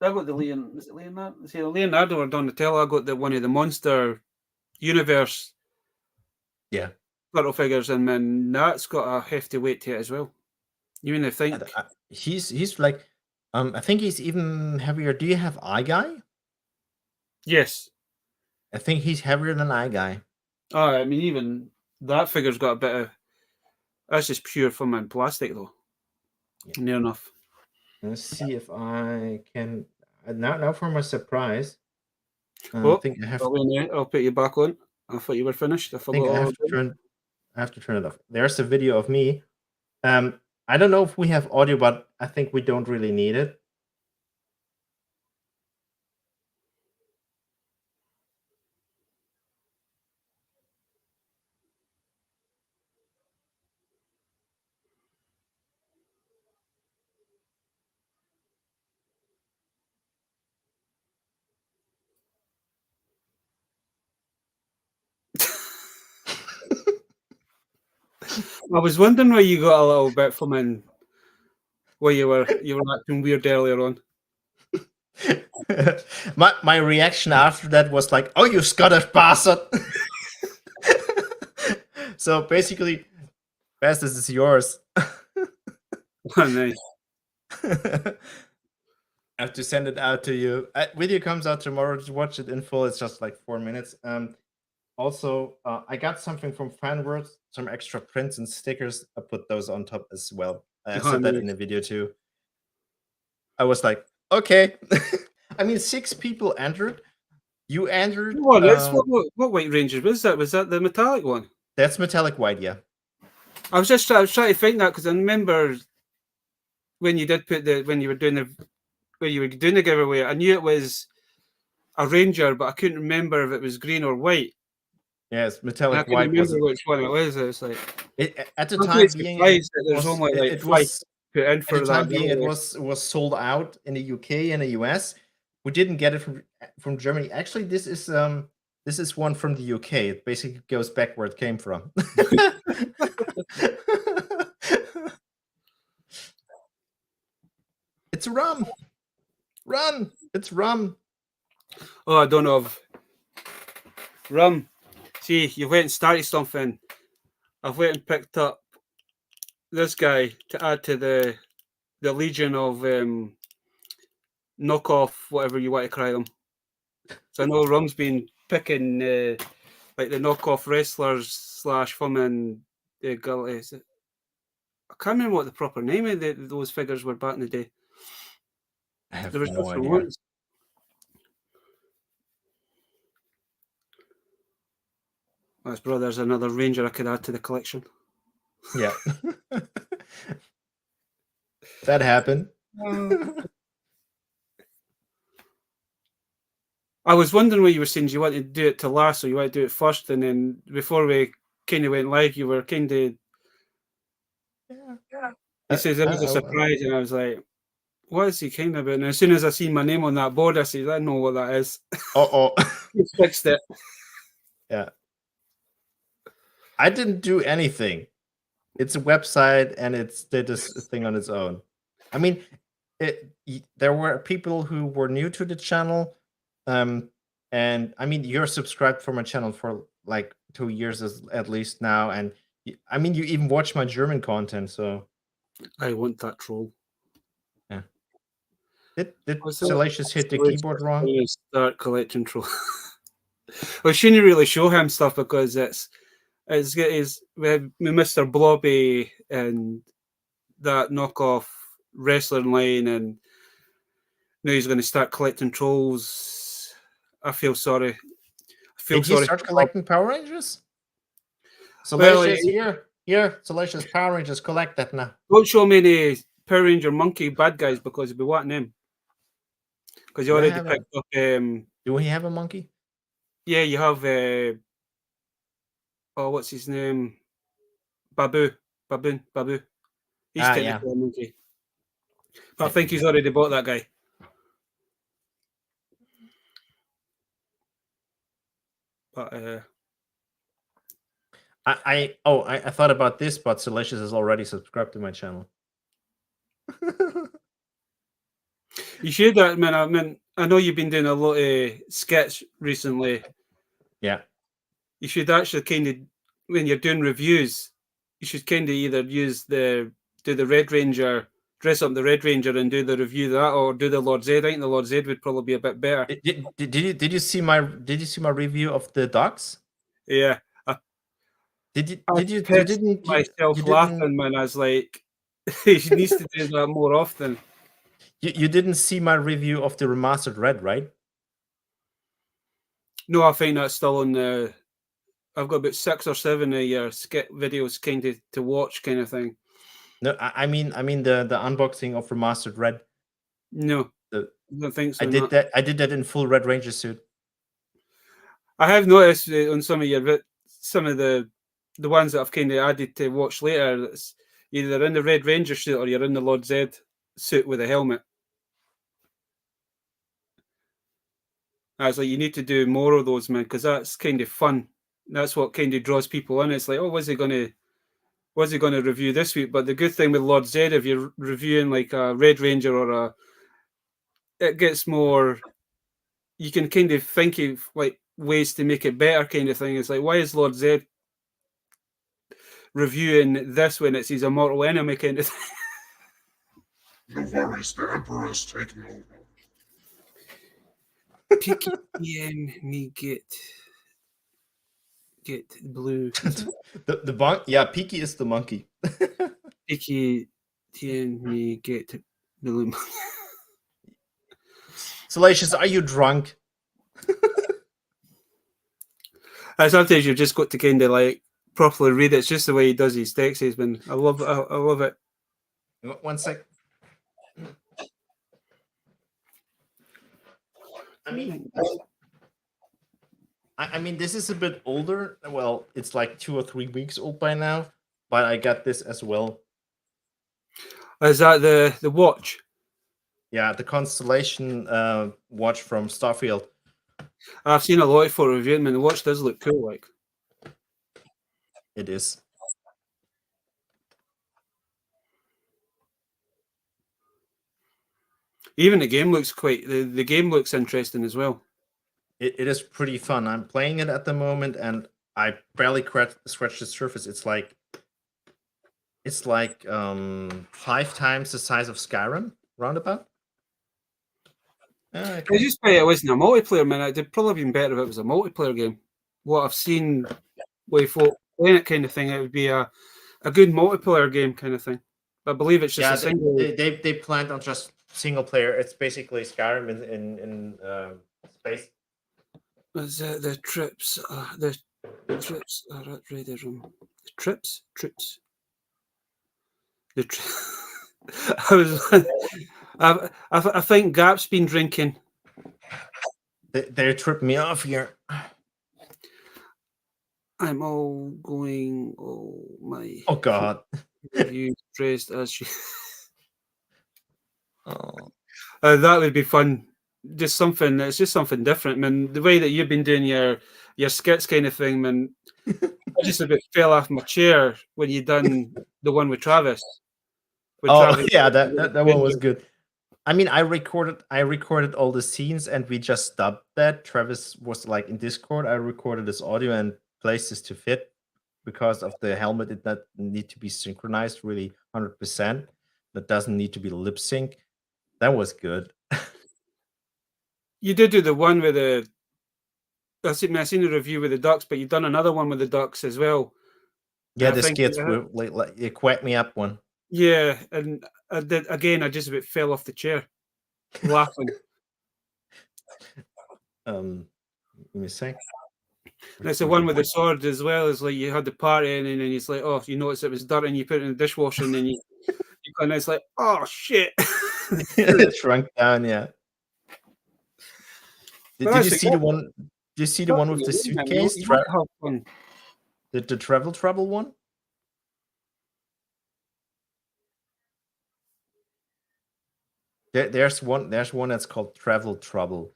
got the Leonardo. See, Leonardo or Donatello. I got the one of the Monster Universe. Yeah. Little figures, and then that's got a hefty weight to it as well. You mean think he's like, I think he's even heavier. Do you have Eye Guy? Yes. I think he's heavier than Eye Guy. Oh, I mean, even that figure's got a bit of. That's just pure foam and plastic, though. Yeah. Near enough. Let's see if I can. Now for my surprise. I think I have. I'll put you back on. I thought you were finished. I have to turn it off. There's a video of me. I don't know if we have audio, but I think we don't really need it. I was wondering where you got a little bit from in where you were acting weird earlier on. my reaction after that was like, "Oh, you Scottish bastard!" So basically, Best, this is yours. Oh, nice. I have to send it out to you. Video comes out tomorrow. To watch it in full. It's just like 4 minutes. Also, I got something from Fanwords, some extra prints and stickers. I put those on top as well. I said that in the video too. I was like, okay. I mean, 6 people entered. You entered. What White Ranger was that? Was that the metallic one? That's metallic white, yeah. I was trying to find that because I remember when you did put when you were doing the giveaway. I knew it was a Ranger, but I couldn't remember if it was green or white. Yes, metallic white. I couldn't remember which one it was. It was like at the time being there's only like 5 put in for at the time being it was sold out in the UK and the US. We didn't get it from Germany. Actually, this is one from the UK. It basically goes back where it came from. It's rum. Run. It's rum. Oh, I don't know of rum. See, you went and started something. I've went and picked up this guy to add to the legion of knockoff, whatever you want to cry them. So I know rum's been picking like the knockoff wrestlers / women. I can't remember what the proper name of those figures were back in the day. I have no idea. That's there's another Ranger I could add to the collection. Yeah. That happened. I was wondering what you were saying. Do you want to do it to last, or you want to do it first? And then before we kind of went live, you were kind of... Yeah. He says it was a surprise, and I was like, what is he kind of about? And as soon as I seen my name on that board, I said, I know what that is. He fixed it. Yeah. I didn't do anything. It's a website, and it did this thing on its own. I mean, there were people who were new to the channel, and I mean, you're subscribed for my channel for like 2 years at least now, and I mean, you even watch my German content, so I want that troll. Yeah. Did Salacious hit the keyboard wrong? Start collecting troll. We shouldn't really show him stuff because it's we have Mr. Blobby and that knockoff wrestling line, and now he's going to start collecting trolls. I feel sorry. Did you start collecting Power Rangers? Salacious, here, Salacious Power Rangers, collect that now. Don't show me any Power Ranger monkey bad guys because you'll be wanting them. Because you already picked up. Do we have a monkey? Yeah, you have. What's his name? Babu. He's technically a monkey. But I think he's already bought that guy. But I thought about this, but Salacious is already subscribed to my channel. You should, man. I know you've been doing a lot of sketch recently. Yeah. You should actually kind of, when you're doing reviews, you should kind of either do the Red Ranger, dress up the Red Ranger and do the review of that, or do the Lord Zed. I think the Lord Zed would probably be a bit better. Did you see my review of the dogs? Yeah. You didn't laughing when I was like, he needs to do that more often. You didn't see my review of the remastered Red, right? No, I think that's still on the. I've got about 6 or 7 of your skit videos kind of to watch, kind of thing. No, I mean the unboxing of remastered Red. No, I don't think so. I did that in full Red Ranger suit. I have noticed on some of the ones that I've kind of added to watch later. That's either in the Red Ranger suit or you're in the Lord Zed suit with a helmet. I was like, you need to do more of those, man, because that's kind of fun. That's what kind of draws people in. It's like, oh, what's he going to review this week? But the good thing with Lord Zed, if you're reviewing like a Red Ranger or it gets more. You can kind of think of like ways to make it better, kind of thing. It's like, why is Lord Zed reviewing this when it's his immortal enemy, kind of thing? No worries, the Emperor is taking over. Peaky TM me get blue. the bunk. Yeah, Peaky is the monkey. Peaky TM me get blue. Salacious, are you drunk? Sometimes you've just got to kind of like properly read it. It's just the way he does his texts. I love it. 1 sec. I mean, this is a bit older. Well, it's like 2 or 3 weeks old by now, but I got this as well. Is that the watch? Yeah, the Constellation watch from Starfield. I've seen a lot of photo review, and the watch does look cool. Like it is. Even the game looks the game looks interesting as well. It is pretty fun. I'm playing it at the moment, and I barely scratched the surface. It's like 5 times the size of Skyrim, roundabout. I just say it wasn't a multiplayer, man. It'd probably been better if it was a multiplayer game. What I've seen with folk playing it, kind of thing, it would be a good multiplayer game, kind of thing. I believe it's just a single. They planned on just single player. It's basically Skyrim in space. Was the trips? The trips are at Raider Room. The trips. The I think Gap's been drinking. They're tripping me off here. I'm all going. Oh my! Oh God! You dressed as she. Oh. That would be fun. Just something. It's just something different, man. The way that you've been doing your skits, kind of thing, man. I just a bit fell off my chair when you done the one with Travis. Travis, yeah, that one was good. I mean, I recorded all the scenes, and we just dubbed that. Travis was like in Discord. I recorded this audio and placed this to fit because of the helmet. It doesn't need to be synchronized really 100%. That doesn't need to be lip sync. That was good. You did do the one with the. I seen the review with the ducks, but you've done another one with the ducks as well. Yeah, the skits were like you quacked me up one. Yeah, and I did again. I just about fell off the chair, laughing. Give me a sec. That's the one with the sword as well. It's like you had the party and then it's like, oh, you notice it was dirt and you put it in the dishwasher and then you and it's like, oh shit. It shrunk down, yeah. Did you see the one? Did you see the one with the suitcase? The travel trouble one? There's one that's called Travel Trouble.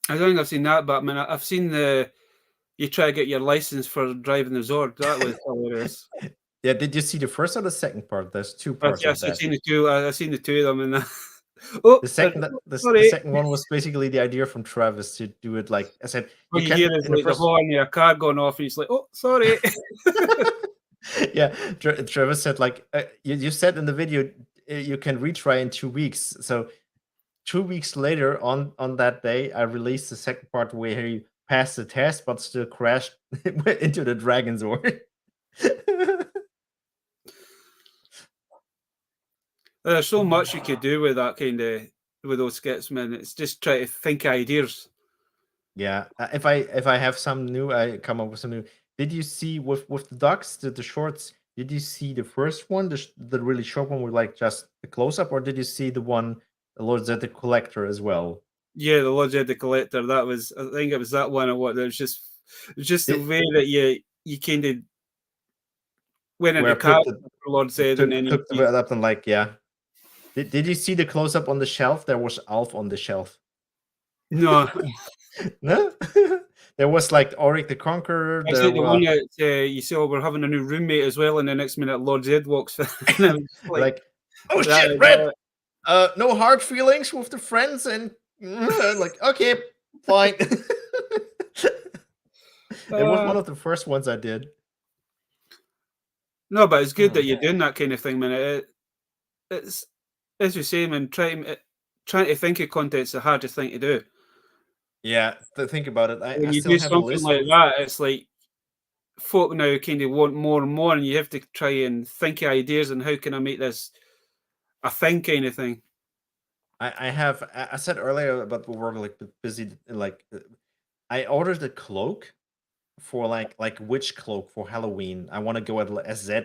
I don't think I've seen that, but I mean, I've seen you try to get your license for driving the Zord. That was hilarious. Yeah, did you see the first or the second part? There's 2 parts. Yes, I've seen the two. I've seen the two of them, and the second one was basically the idea from Travis to do it like I said. You hear the horn, your car going off, and he's like, "Oh, sorry." Yeah, Travis said like you said in the video you can retry in 2 weeks. So 2 weeks later, on that day, I released the second part where he passed the test but still crashed into the Dragon's Zord. There's so much you could do with that with those skits, man. It's just try to think ideas. Yeah, if I have some new, I come up with some new. Did you see with the ducks, the shorts? Did you see the first one, the really short one with like just the close up, or did you see the one, the Lord Zed the Collector as well? Yeah, the Lord Zed the Collector. That was, I think it was that one or what. It was just the way that you kind of went into character for Lord Zed, and then took it up and like yeah. Did you see the close up on the shelf? There was Alf on the shelf. No. No. There was like Auric the Conqueror. I the one that you see, we're having a new roommate as well, and the next minute Lord Zed walks in. like, oh shit, Red! No hard feelings with the friends, and like, okay, fine. It was one of the first ones I did. No, but it's good that you're doing that kind of thing, man. It's as you say, man. Trying to think of content's the hardest thing to do. Yeah, think about it. When I you still do have a something list like with. that, it's like folk now kind of want more and more, and you have to try and think of ideas and how can I make this a thing kind of thing. I have. I said earlier about we were like busy. Like I ordered a cloak for like which cloak for Halloween. I want to go as Z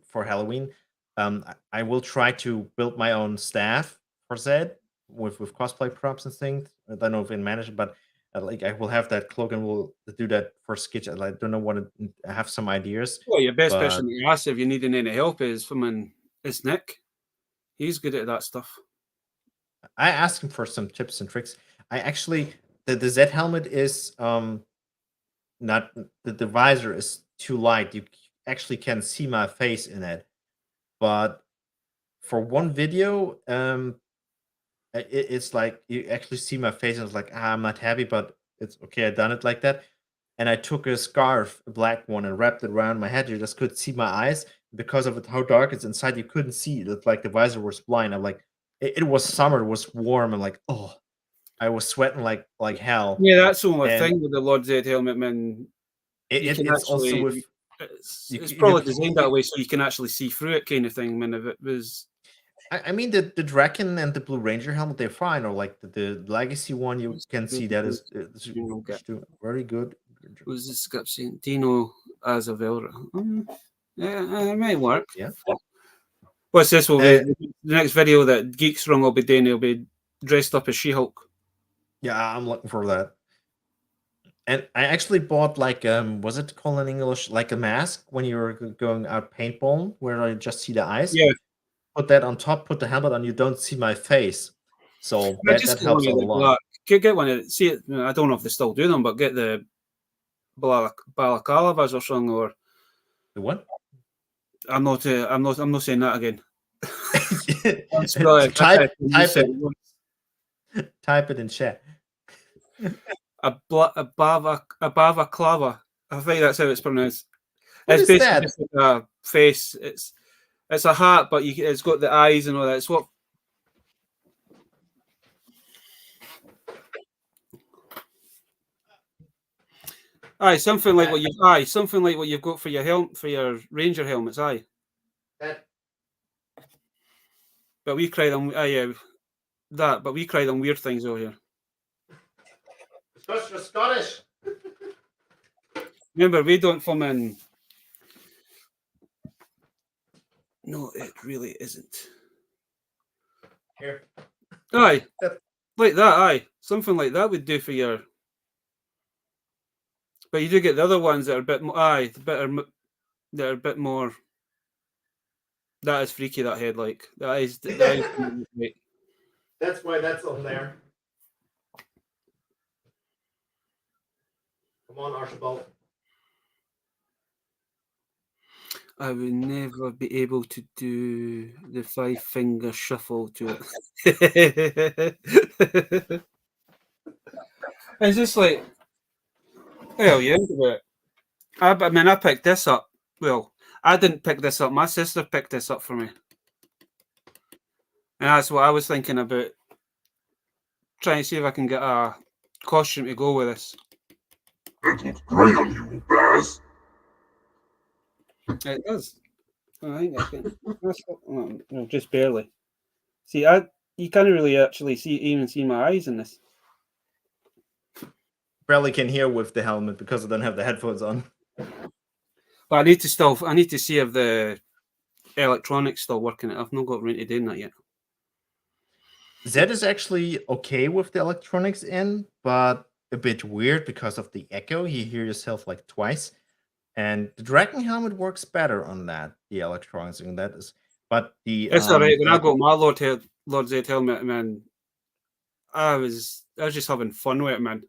for Halloween. I will try to build my own staff for Z with cosplay props and things. I don't know if I manage it, but like I will have that cloak and we'll do that for sketch. I don't know what I have some ideas. Well, your best But person to ask if you need any help is Nick. He's good at that stuff. I asked him for some tips and tricks. I actually the Z helmet is not the visor is too light. You actually can see my face in it, but for one video, it's like you actually see my face, and it's like I'm not happy, but it's okay. I done it like that, and I took a scarf, a black one, and wrapped it around my head. You just could see my eyes because of it, how dark it's inside. You couldn't see it. It's like the visor was blind. I'm like, it was summer, it was warm, and like, oh, I was sweating like hell. Yeah, that's the only And thing with the Lord Zed helmet, man. You can it's also actually, with it's probably designed that way so you can actually see through it, kind of thing. Man, if it was, I mean the Draken and the Blue Ranger helmet, they're fine, or like the Legacy one, you can see that is very good. Was this got saying Dino as a Velra? Yeah, it might work. Yeah. What's this? Will be the next video that Geeks Rung will be doing. He'll be dressed up as She-Hulk. Yeah, I'm looking for that. And I actually bought like was it called in English like a mask when you're going out paintball where I just see the eyes. Yeah. Put that on top. Put the helmet on. You don't see my face, so that helps a lot. Get one of see it. I don't know if they still do them, but get the balaclavas or something. Or the what? I'm not saying that again. Type it in chat. A balaclava. I think that's how it's pronounced. What it's is basically that? just like a face. It's a hat, but it's got the eyes and all that. It's what. Something like what you've got for your Ranger helmets. But we cry them. But we cry them weird things over here. Because you're Scottish. Remember, we don't film in. No, it really isn't. Here. Like that. Something like that would do for your. But you do get the other ones that are a bit more. That are a bit more. That is freaky. That head, like that is. That's why that's on there. Come on, Archibald. I would never be able to do the 5-finger shuffle to it. It's just like, well, you think about it. I mean, I picked this up. Well, I didn't pick this up. My sister picked this up for me. And that's what I was thinking about. Trying to see if I can get a costume to go with this. That looks great on you, Baz. It does. I think I can. No, just barely. See, you can't really actually even see my eyes in this. Barely can hear with the helmet because I don't have the headphones on. But I need to see if the electronics still working. I've not got around to doing that yet. Zed is actually okay with the electronics in, but a bit weird because of the echo. You hear yourself like twice. And the Dragon helmet works better on that, the electronics, and that is. But the it's all right. When I got my Lord Zed helmet, man, I was just having fun with it, man.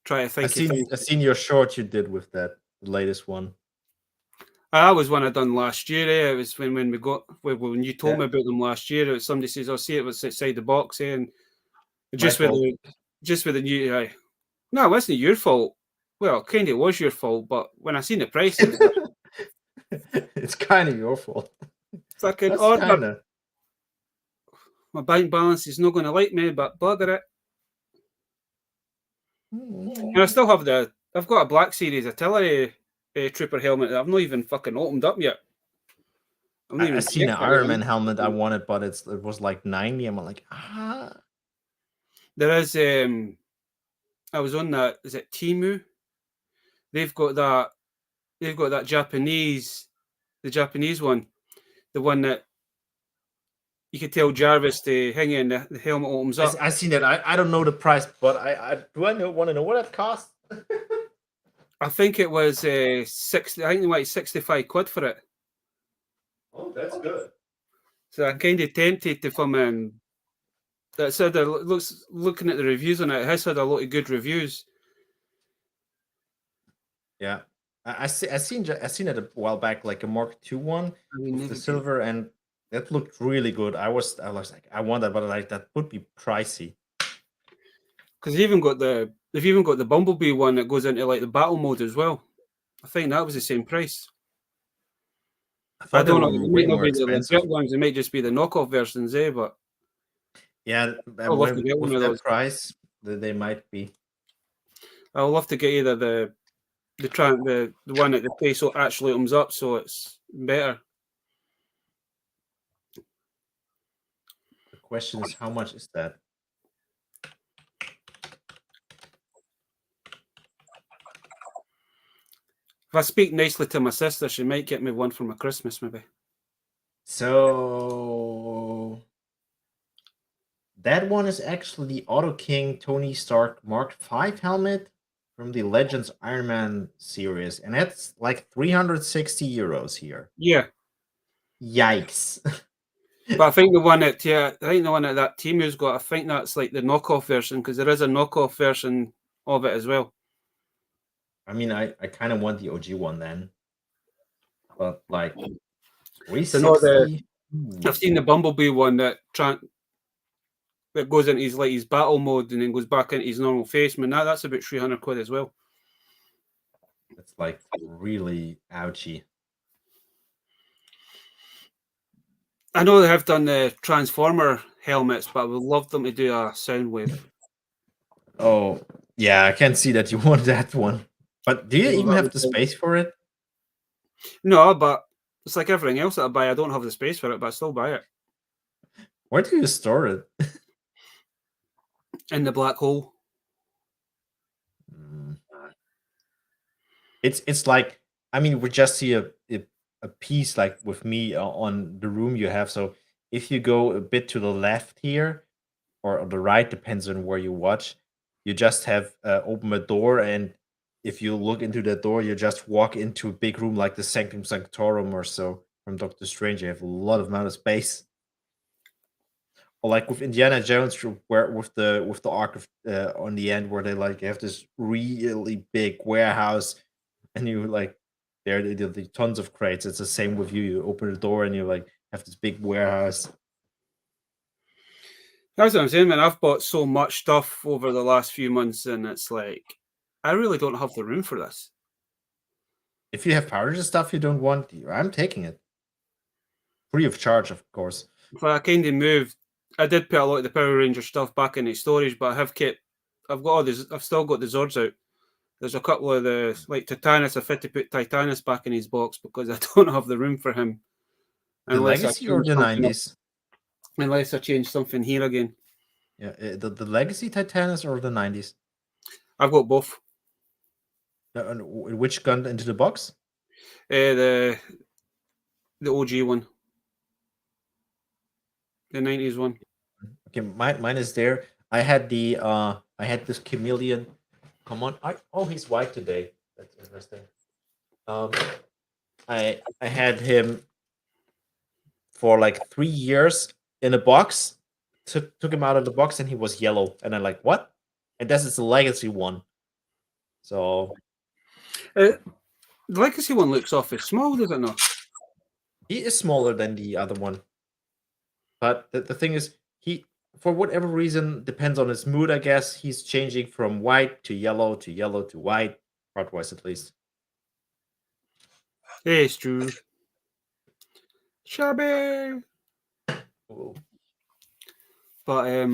Try to think. I seen your short you did with that, the latest one. That was one I done last year. It was when you told me about them last year. It was somebody says, "I'll see it was outside the box," and just with the new. No, it wasn't your fault. Well, kind of was your fault, but when I seen the prices, it's kind of your fault. Fucking order. My bank balance is not going to like me, but bother it. And I still have I've got a Black Series artillery trooper helmet that I've not even fucking opened up yet. I seen an Iron Man helmet I wanted, but it was like 90. I'm like, There is I was on that, is it Temu? They've got that Japanese, the Japanese one, the one that you could tell Jarvis to hang in, the helmet opens up. I seen that. I don't know the price, but I want to know what it costs. I think it was 60. I think it was 65 quid for it. Oh, that's good. So I'm kind of tempted to come in. That said, looking at the reviews on it, it has had a lot of good reviews. Yeah, I seen it a while back, like a Mark II one with the silver, and that looked really good. I was like, I want that, but like that would be pricey. Because they've even got the Bumblebee one that goes into like the battle mode as well. I think that was the same price. I don't know. It might not be the legit ones. It might just be the knockoff versions, But yeah, with that price, they might be. I would love to get either the one that the face actually opens up, so it's better. The question is, how much is that? If I speak nicely to my sister, she might get me one for my Christmas, maybe. So that one is actually the Auto King Tony Stark Mark V helmet from the Legends Iron Man series, and that's like 360 euros here. Yeah. Yikes. But I think the one that Temu's got, I think that's like the knockoff version, because there is a knockoff version of it as well. I mean, I kind of want the OG one then, but like 360. I've seen the Bumblebee one that goes into his battle mode and then goes back into his normal face. Man, that's about 300 quid as well. It's like really ouchy. I know they have done the Transformer helmets, but I would love them to do a Soundwave. Oh, yeah, I can see that you want that one. But do you even have the space for it? No, but it's like everything else that I buy. I don't have the space for it, but I still buy it. Where do you store it? In the black hole. It's like, I mean, we just see a piece like with me on the room you have. So if you go a bit to the left here or on the right, depends on where you watch, you just have open a door, and if you look into that door, you just walk into a big room like the Sanctum Sanctorum or so from Doctor Strange. You have a lot of amount of space. Or like with Indiana Jones, where with the arc of on the end, where they like have this really big warehouse, and you like there the tons of crates. It's the same with you. You open the door and you like have this big warehouse. That's what I'm saying, man. I've bought so much stuff over the last few months, and it's like I really don't have the room for this. If you have Power Ranger stuff you don't want, I'm taking it. Free of charge, of course. But I kind of moved. I did put a lot of the Power Ranger stuff back into storage, but I've got all this. I've still got the Zords out. There's a couple of the like Titanus. I've had to put Titanus back in his box because I don't have the room for him. The Legacy or the 90s? Unless I change something here again. Yeah, the Legacy Titanus or the 90s? I've got both. Which gun into the box? The OG one. The 90s one. Okay, mine is there. I had this chameleon. Come on. Oh, he's white today. That's interesting. I had him for like 3 years in a box. Took him out of the box and he was yellow. And I'm like, what? And this is the Legacy one. So the Legacy one looks awfully small, does it not? He is smaller than the other one. But the thing is, he, for whatever reason, depends on his mood, I guess. He's changing from white to yellow to yellow to white, part-wise at least. Hey, it's true. Shabby. Ooh. But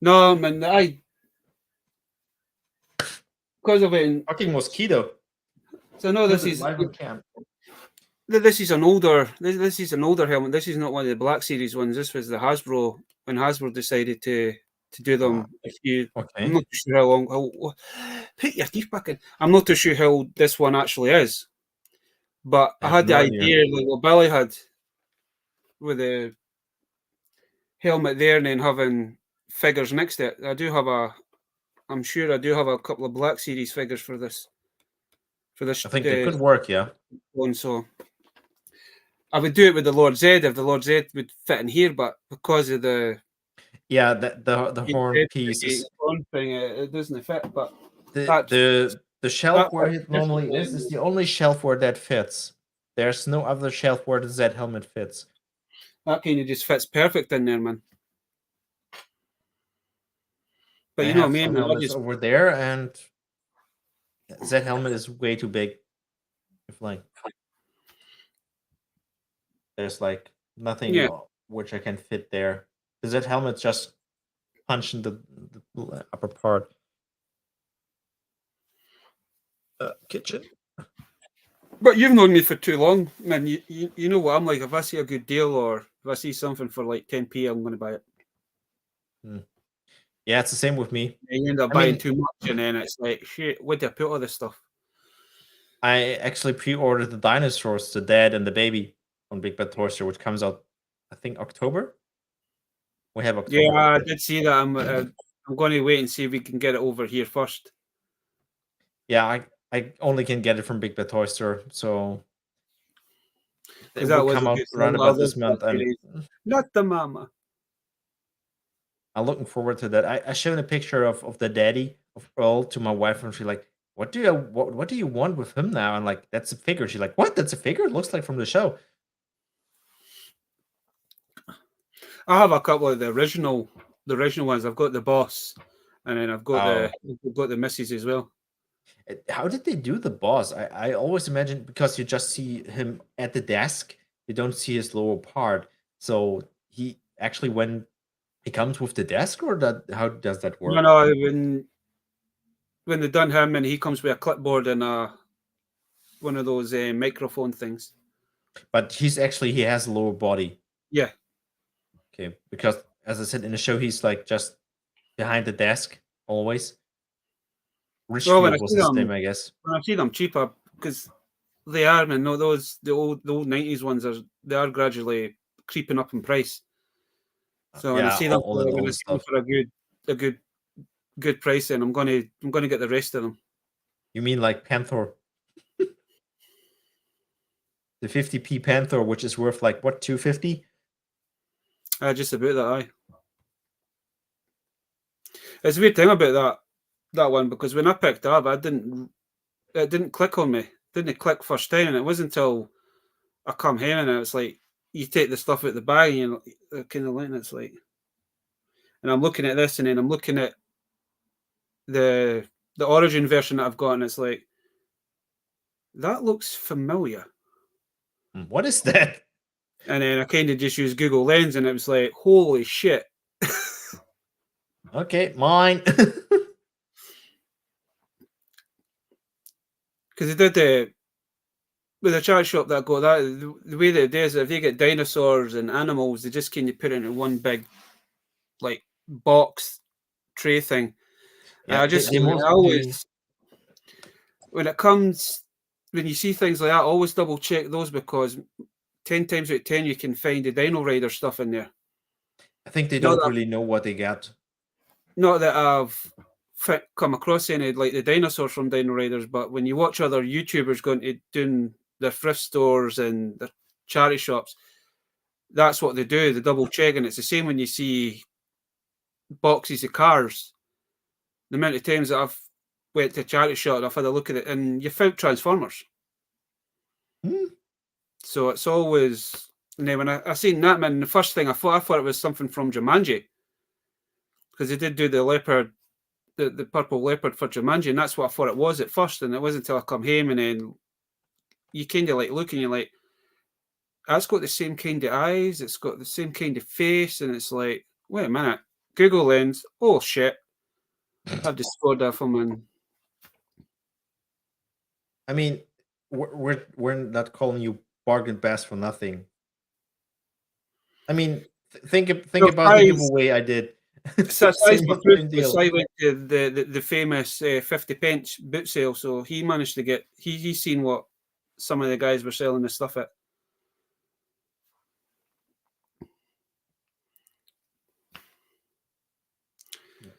no, man, because of it. Fucking mosquito. So no, this is live on cam. This is an older. This is an older helmet. This is not one of the Black Series ones. This was the Hasbro when Hasbro decided to do them. If you, I'm not too sure how long. Put your teeth back in. I'm not too sure how old this one actually is, but I had the idea like what Billy had with the helmet there, and then having figures next to it. I do have a. I'm sure I do have a couple of Black Series figures for this. I think they could work, yeah. One, so I would do it with the Lord Zed if the Lord Zed would fit in here, but because of the the horn piece thing, it doesn't fit. But the shelf where it normally is the only shelf where that fits. There's no other shelf where the Zed helmet fits. That kind of just fits perfect in there, man. But you know, me and helmets over there, and Zed helmet is way too big. If like there's like nothing which I can fit there. The Zed helmet just punching the upper part. Kitchen. But you've known me for too long, man. You know what I'm like. If I see a good deal or if I see something for like 10p, I'm going to buy it. Yeah, it's the same with me. You end up buying too much, and then it's like, shit, where do I put all this stuff? I actually pre-ordered the dinosaurs, the dad and the baby, on Big Bad Toy Store, which comes out, I think, October. We have October. Yeah, I did see that. I'm going to wait and see if we can get it over here first. Yeah, I only can get it from Big Bad Toy Store, so it will come out around about this month. Not the mama. I'm looking forward to that. I showed a picture of the daddy of Earl to my wife, and she's like, what do you want with him now? And like, that's a figure. She's like, what? That's a figure? It looks like from the show. I have a couple of the original ones. I've got the boss, and then I've got the missus as well. How did they do the boss? I always imagine, because you just see him at the desk, you don't see his lower part. So he actually, when he comes with the desk, or how does that work? No, when they done him, and he comes with a clipboard and one of those microphone things. But he has a lower body. Yeah. Okay, because as I said in the show, he's like just behind the desk always. Richfield was his name, I guess. When I see them cheaper, because they are, man. No, the old 90s ones they are gradually creeping up in price. So when I see them for a good price, then I'm gonna get the rest of them. You mean like Panther? The 50p Panther, which is worth like what, $250? Just about that, aye. It's a weird thing about that one, because when I picked it up, it didn't click on me. It didn't click first time, and it wasn't until I come home and it's like you take the stuff out the bag and you're kind of like, it's like, and I'm looking at this, and then I'm looking at the origin version that I've got, and it's like, that looks familiar. What is that? And then I kind of just used Google Lens, and it was like, holy shit. Okay, mine. Because they did with the charity shop that I got that, the way that it is, if they get dinosaurs and animals, they just kind of put it in one big like box tray thing. Yeah, I always, when you see things like that, I always double check those, because 10 times out of 10 you can find the Dino Rider stuff in there. I think they don't really know what they got. Not that I've come across any like the dinosaurs from Dino Riders, but when you watch other YouTubers going to doing their thrift stores and their charity shops, that's what they do. They double check, and it's the same when you see boxes of cars. The amount of times that I've went to a charity shop and I've had a look at it, and you found Transformers. So it's always. And then when I seen that, man, the first thing I thought it was something from Jumanji, because they did do the leopard, the purple leopard for Jumanji, and that's what I thought it was at first. And it wasn't until I come home, and then you kind of like look, and you're like, that's got the same kind of eyes, it's got the same kind of face, and it's like, wait a minute, Google Lens, oh shit, I've just scored that from an. I mean, we're not calling you bargain bass for nothing. I mean, think about the giveaway I did. Same deal. I went to the famous 50 pence boot sale, so he managed to get he's seen what some of the guys were selling the stuff at.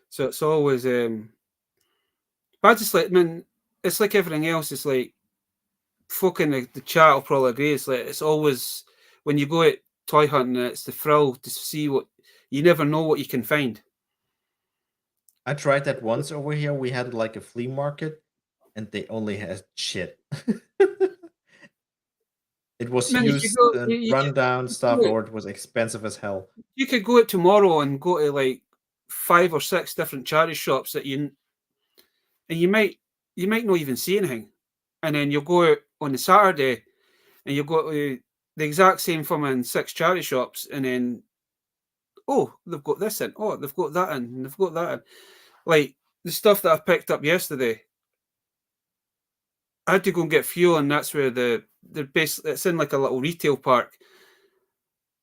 So it's always but I just like, man, it's like everything else. It's like folk in the chat will probably agree. It's like it's always when you go out toy hunting, it's the thrill to see what you never know what you can find. I tried that once over here. We had like a flea market, and they only had shit. It was used rundown stuff, or it was expensive as hell. You could go out tomorrow and go to like 5 or 6 different charity shops that you might not even see anything, and then you'll go out on the Saturday and you'll go to the exact same from in 6 charity shops, and then they've got this in, they've got that in, and they've got that in. Like the stuff that I picked up yesterday, I had to go and get fuel, and that's where they're basically, it's in like a little retail park,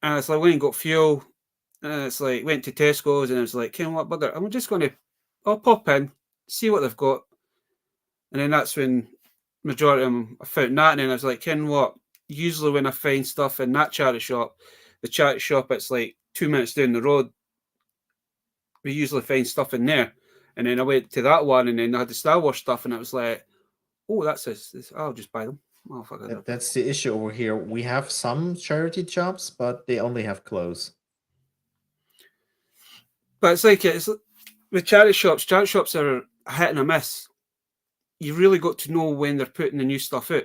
and it's like went and got fuel, and it's like went to Tesco's, and it's like, you know what, bugger, I'm just I'll pop in, see what they've got, and then that's when majority of them I found that, and then I was like, you know what, usually when I find stuff in that charity shop, the charity shop, it's like 2 minutes down the road, we usually find stuff in there, and then I went to that one, and then I had the Star Wars stuff, and I was like, that's this. I'll just buy them. That's the issue over here. We have some charity shops, but they only have clothes. But it's like with charity shops. Charity shops are a hit and a miss. You really got to know when they're putting the new stuff out.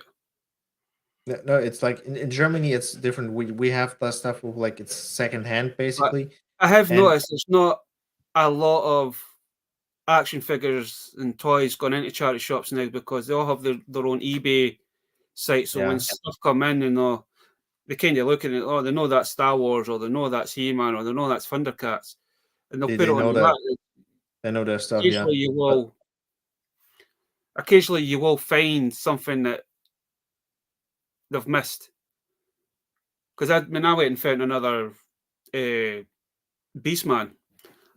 No, it's like in Germany, it's different. We have that stuff with like it's secondhand, basically. But I have noticed there's not a lot of action figures and toys going into charity shops now because they all have their own eBay site. So when stuff come in, they kind of look at it, they know that's Star Wars, or they know that's He-Man, or they know that's Thundercats, and they'll put it on that. They know their stuff. Occasionally you will find something that they've missed. Because I went and found another Beastman.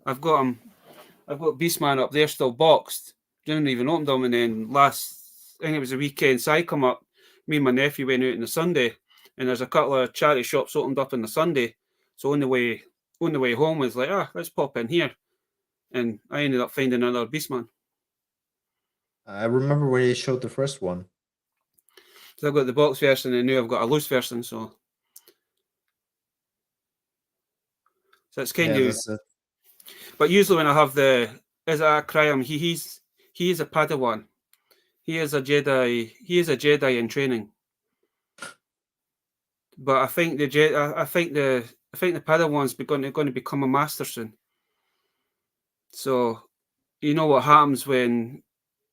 I've got Beastman up there still boxed. Didn't even open them, and then I think it was a weekend, so I come up, me and my nephew went out on the Sunday, and there's a couple of charity shops opened up on the Sunday. So on the way home, I was like, let's pop in here. And I ended up finding another Beastman. I remember when they showed the first one. So I've got the box version, and now I've got a loose version, so it's kind of... But usually when I have is it a Kryam, he is a Padawan. He is a Jedi in training. But I think the Padawan's going to become a master soon. So you know what happens when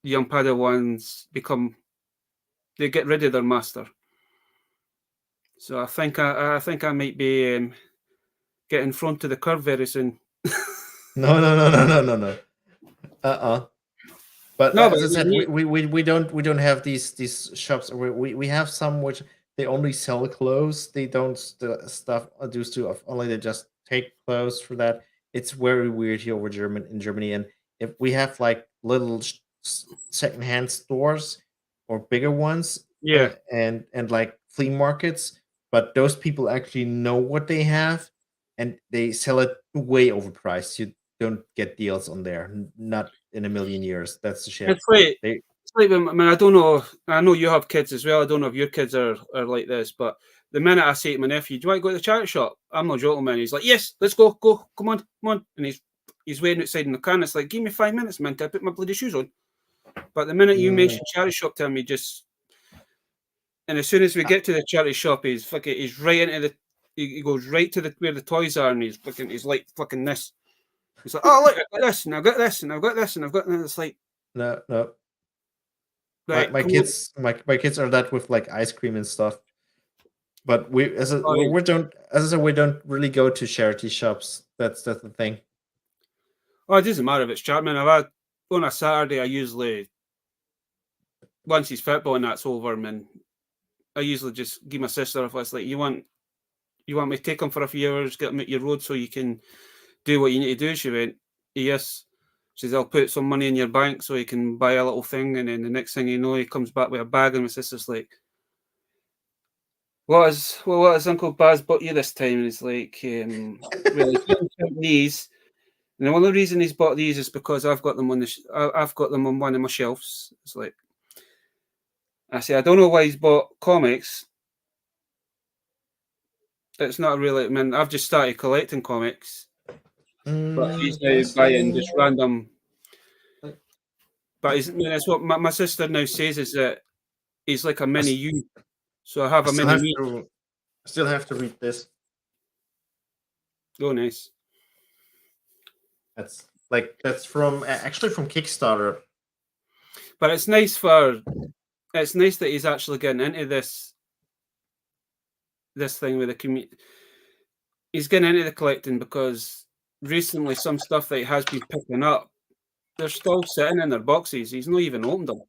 young Padawans they get rid of their master. So I think I might be getting in front of the curve very soon. No. But no, as I said, we don't have these shops. We have some which they only sell clothes. They don't do stuff. Only they just take clothes for that. It's very weird here in Germany. And if we have like little secondhand stores or bigger ones, and like flea markets, but those people actually know what they have, and they sell it way overpriced. You don't get deals on there, not in a million years. That's the shit. It's like, I mean, I don't know. I know you have kids as well. I don't know if your kids are like this, but the minute I say to my nephew, "Do you want to go to the charity shop?" I'm not joking, man. He's like, "Yes, let's go, come on," and he's waiting outside in the car. And it's like, "Give me 5 minutes, man, to put my bloody shoes on." But the minute you mention charity shop to him, and as soon as we get to the charity shop, he's right into he goes right to where the toys are, and he's like fucking this. He's like, "Oh, look, I've got this, and I've got this, and I've got this, and I've got," and it's like, no. Right, my kids are that with like ice cream and stuff. But we don't really go to charity shops. That's the thing. Oh, it doesn't matter if it's charity. I've had on a Saturday. I usually once his football and that's over, man, I usually just give my sister, if it's like, you want me to take him for a few hours, get him out your road so you can do what you need to do? She went, yes. She says, I'll put some money in your bank so you can buy a little thing. And then the next thing you know, he comes back with a bag, and my sister's like, what has Uncle Baz bought you this time? And he's like, really, these. And the only reason he's bought these is because I've got them on I've got them on one of my shelves. It's like, I say, I don't know why he's bought comics. It's not really. I mean, I've just started collecting comics, but he's now buying just random. But that's what my sister now says, is that he's like a mini you. So I have a mini me. I still have to read this. Oh, nice. That's from actually from Kickstarter. But it's nice that he's actually getting into this thing with the community. He's getting into the collecting, because recently some stuff that he has been picking up, they're still sitting in their boxes. He's not even opened them.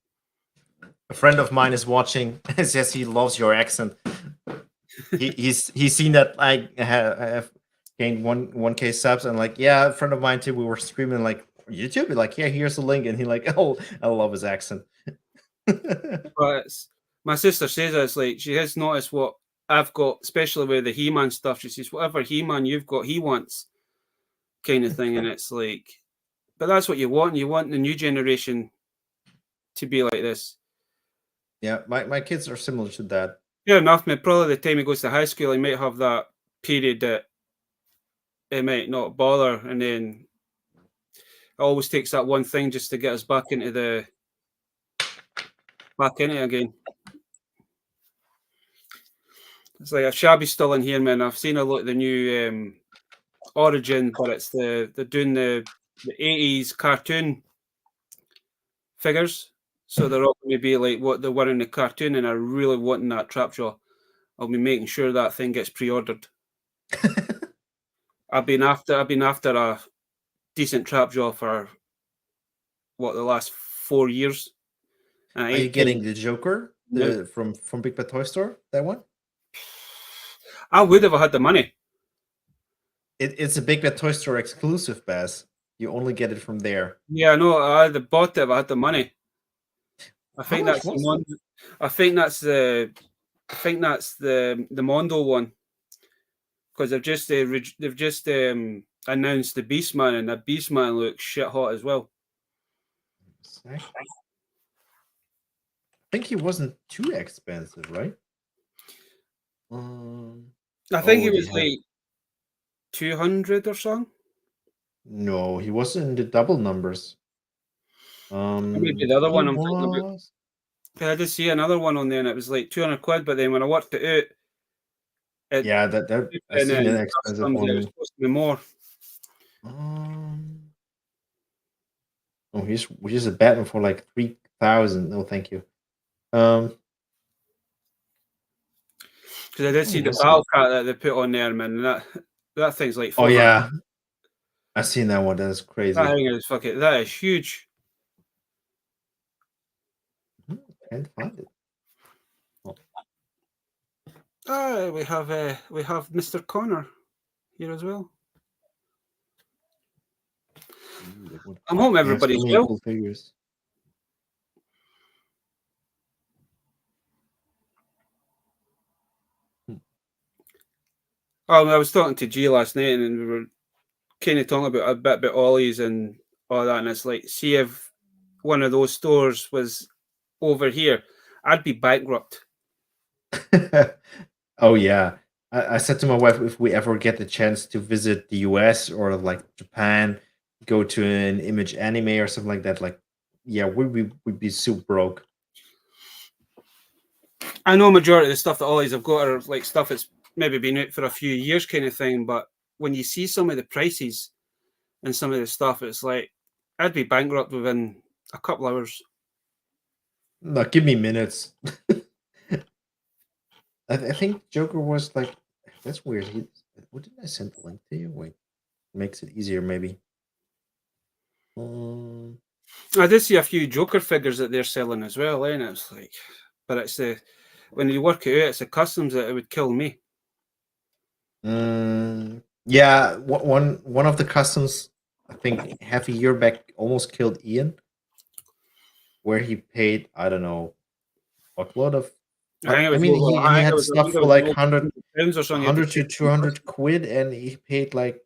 A friend of mine is watching. Says he loves your accent. he's seen that I have gained 1K subs, and like, yeah, a friend of mine too. We were streaming like YouTube. Like, yeah, here's the link, and he like, oh, I love his accent. But my sister says it's like she has noticed what I've got, especially with the He-Man stuff. She says, whatever He-Man you've got, he wants, kind of thing. And it's like, but that's what you want. You want the new generation to be like this. Yeah, my kids are similar to that. Fair enough, man. Probably the time he goes to high school, he might have that period that it might not bother, and then it always takes that one thing just to get us back into it again. It's like, if Shabby's still in here, man, I've seen a lot of the new Origin, but it's they're doing the 80s cartoon figures, so they're all going to be like what they were in the cartoon, and I really wanting that Trapjaw. I'll be making sure that thing gets pre-ordered. I've been after a decent Trapjaw for the last 4 years. Are you getting the Joker from Big Bad Toy Store? That one? I would have had the money. It's a Big Bad Toy Store exclusive, Baz. You only get it from there. Yeah, no, I'd have bought it if I had the money. I think that's the Mondo one, because they've just announced the Beastman, and the Beastman looks shit hot as well. I think he wasn't too expensive, right? I think he was like 200 or something. No, he wasn't in the double numbers. Maybe the other one I'm thinking about. I did see another one on there, and it was like 200 quid. But then when I worked it out, that I seen an expensive one. It was supposed to be more. Oh, he's a Batman for like 3,000. No, thank you. Because I did see the battle cat that they put on there, man. And that thing's like. Oh yeah, I seen that one. That's crazy. That thing is that is huge. Can't find it. We have Mr. Connor here as well. I'm home, everybody's well. Cool figures. I was talking to G last night, and we were kind of talking about a bit about Ollie's and all that, and it's like, see if one of those stores was over here, I'd be bankrupt. Oh yeah, I said to my wife, if we ever get the chance to visit the US or like Japan, go to an Image Anime or something like that, like, yeah, we'd be super broke. I know majority of the stuff that Ollie's have got are like stuff that's maybe been out for a few years kind of thing, but when you see some of the prices and some of the stuff, it's like, I'd be bankrupt within a couple hours. No, give me minutes. I think Joker was like, that's weird. What did I send the link to you? Wait, makes it easier maybe. I did see a few Joker figures that they're selling as well, and it's like, but it's the when you work it out, it's the customs that it would kill me. Yeah, one of the customs, I think half a year back, almost killed Ian, where he paid, I don't know, fuckload of. I mean, he think had it stuff for was like £100 or something. 100 to 200 quid, and he paid like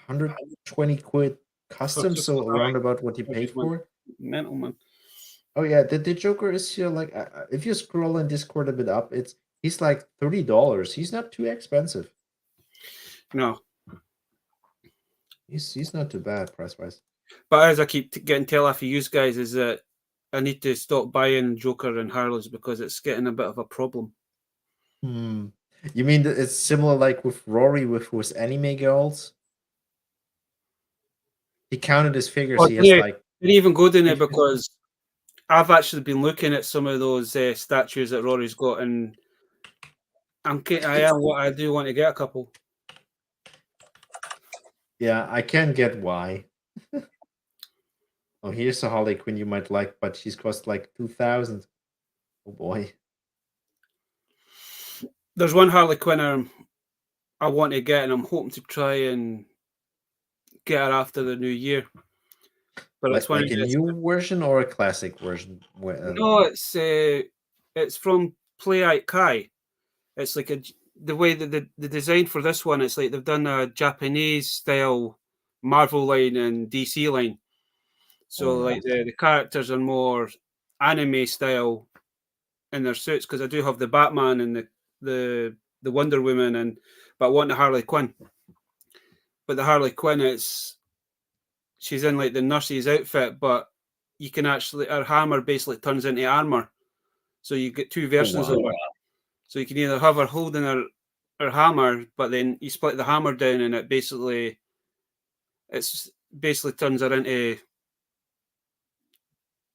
120 quid customs, so around about what he paid for. Mental, man. Oh yeah, the Joker is here. Like, if you scroll in Discord a bit up, he's like $30. He's not too expensive. No, he's not too bad price wise. But as I keep getting tell off of you guys, is that I need to stop buying Joker and Harleys because it's getting a bit of a problem. You mean that it's similar like with Rory with his anime girls? He counted his figures. He has like. Didn't even go down there because I've actually been looking at some of those statues that Rory's got, and I do want to get a couple. Yeah, I can get why. Oh, here's a Harley Quinn you might like, but she's cost like 2,000. Oh boy. There's one Harley Quinn I want to get, and I'm hoping to try and get her after the new year. But like a new version or a classic version? No, it's from Playout Kai. It's like the way that the design for this one, it's like they've done a Japanese style Marvel line and DC line. So like the characters are more anime style in their suits, because I do have the Batman and the Wonder Woman, but I want the Harley Quinn. But the Harley Quinn, she's in like the nurse's outfit, but you can actually, her hammer basically turns into armor. So you get two versions of her. So you can either have her holding her hammer, but then you split the hammer down, and it basically turns her into.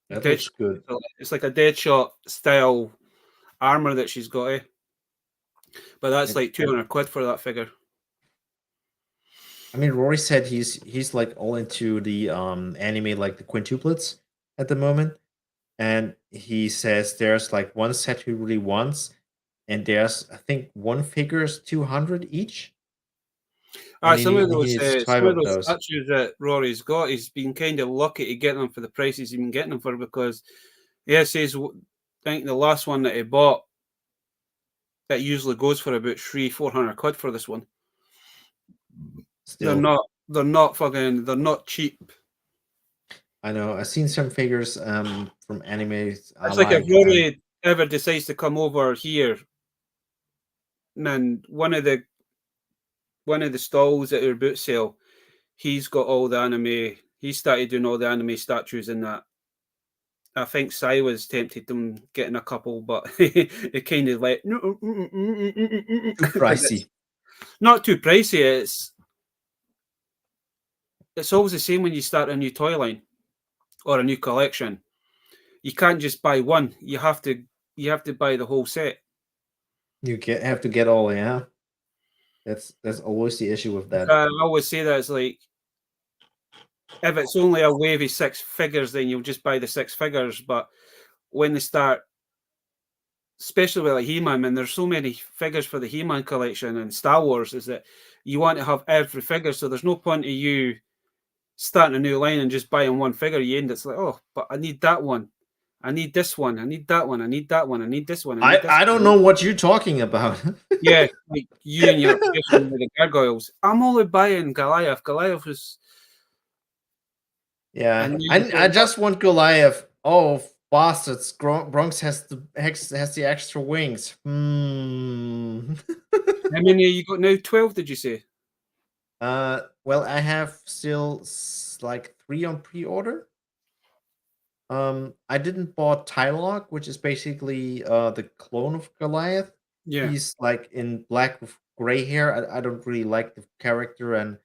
That looks good. It's like a Deadshot style armor that she's got. But that's like 200 quid for that figure. I mean, Rory said he's like all into the anime, like the quintuplets at the moment, and he says there's like one set he really wants, and there's I think one figure is 200 each. Some of those statues that Rory's got, he's been kind of lucky to get them for the prices he's been getting them for, because says I think the last one that he bought, that usually goes for about 300-400 quid for this one. Still. They're not cheap. I know. I've seen some figures from anime. It's like if Rory ever decides to come over here, then one of the stalls at our boot sale, he's got all the anime. He started doing all the anime statues in that. I think Sai was tempted them getting a couple, but it kind of like too pricey. Not too pricey. It's always the same when you start a new toy line or a new collection. You can't just buy one. You have to buy the whole set. You have to get all, yeah. That's always the issue with that. I always say that it's like, if it's only a wave of 6 figures, then you'll just buy the 6 figures. But when they start, especially with like He-Man, and there's so many figures for the He-Man collection and Star Wars, is that you want to have every figure. So there's no point of you starting a new line and just buying one figure. You end it's like, oh, but I need that one. I need this one. I need that one. I need that one. I need this one. I don't know what you're talking about. Yeah, like you and your obsession with the gargoyles. I'm only buying Goliath. Goliath is. Yeah, I just want Goliath. Oh, bastards! Bronx has the extra wings. How many you got now? 12, did you say? Well, I have still like 3 on pre-order. I didn't bought Tylock, which is basically the clone of Goliath. Yeah, he's like in black with gray hair. I don't really like the character, and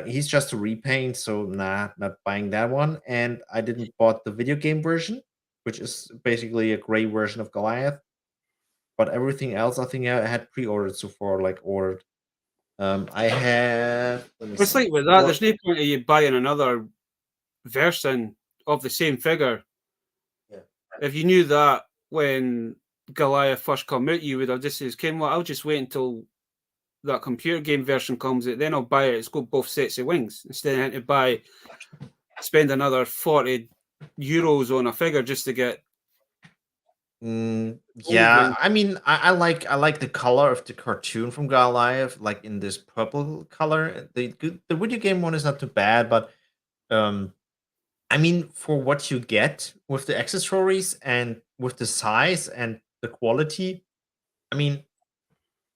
he's just a repaint, so nah, not buying that one. And I didn't bought the video game version, which is basically a gray version of Goliath. But everything else, I think I had pre-ordered so far, like ordered. I have. It's like with that. There's no point of you buying another version of the same figure. Yeah. If you knew that when Goliath first come out, you would have just said, "Ken, well, I'll just wait until that computer game version comes out, then I'll buy it. It's got both sets of wings instead of having to spend another €40 on a figure just to get." Yeah, I mean, I like the color of the cartoon from Goliath, like in this purple color. The video game one is not too bad, but I mean, for what you get with the accessories and with the size and the quality, I mean,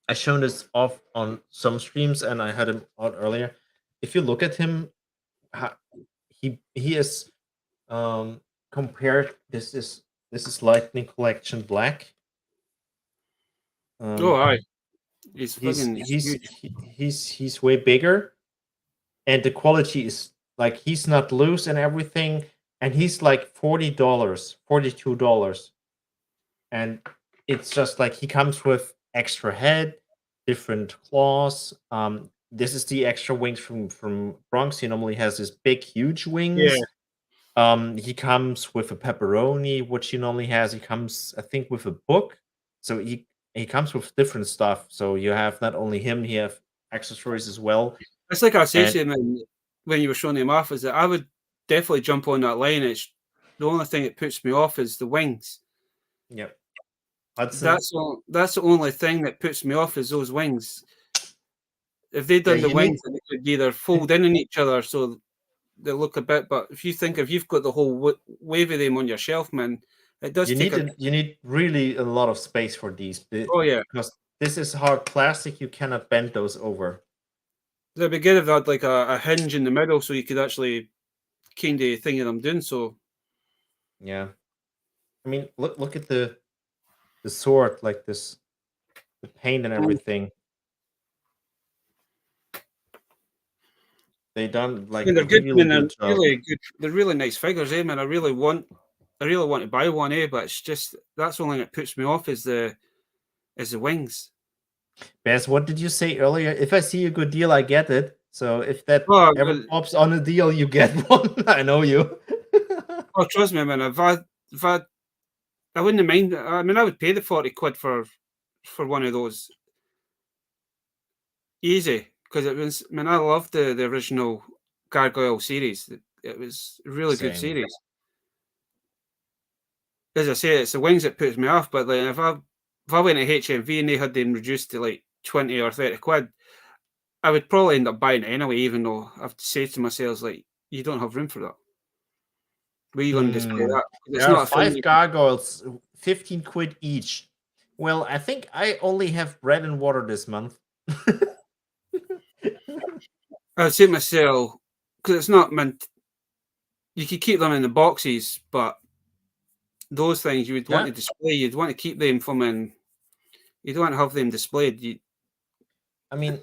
I shown this off on some streams, and I had him out earlier. If you look at him, he is compared. This is Lightning Collection Black. Oh, aye. He's way bigger, and the quality is like he's not loose and everything, and he's like $40, $42, and it's just like he comes with extra head, different claws. This is the extra wings from Bronx. He normally has this big, huge wings. Yeah. He comes with a pepperoni, which he normally has. He comes, I think, with a book. So he comes with different stuff. So you have not only him, you have accessories as well. It's like I said to him when you were showing him off, is that I would definitely jump on that line. It's the only thing that puts me off is the wings. Yep. That's the only thing that puts me off is those wings. If they'd done the wings, they could either fold in on each other, so they look a bit. But if you've got the whole wave of them on your shelf, man, it does. You need really a lot of space for these. Oh yeah, because this is hard plastic. You cannot bend those over. It'd be good if they had like a hinge in the middle, so you could actually kind of think of them doing so. Yeah, I mean, look at the sword, like this, the paint and everything. They done like they're good, really good. They're really nice figures, eh, man. I really want to buy one, eh? But it's just that's the only thing that puts me off is the wings. Baz, what did you say earlier? If I see a good deal, I get it. So if that ever pops on a deal, you get one. I know you. Oh, trust me, man. If I wouldn't mind. I mean, I would pay the £40 for one of those. Easy, because it was. I mean, I loved the original Gargoyle series. It was a really good series. As I say, it's the wings that puts me off. But like, if I went to HMV and they had them reduced to like 20 or 30 quid, I would probably end up buying it anyway. Even though I've said to myself, like, you don't have room for that. Where are you going to display that? There are 5 gargoyles, 15 quid each. Well, I think I only have bread and water this month. I would say to myself, because it's not meant. You could keep them in the boxes, but those things you would want to display. You'd want to keep them from you don't want to have them displayed. I mean,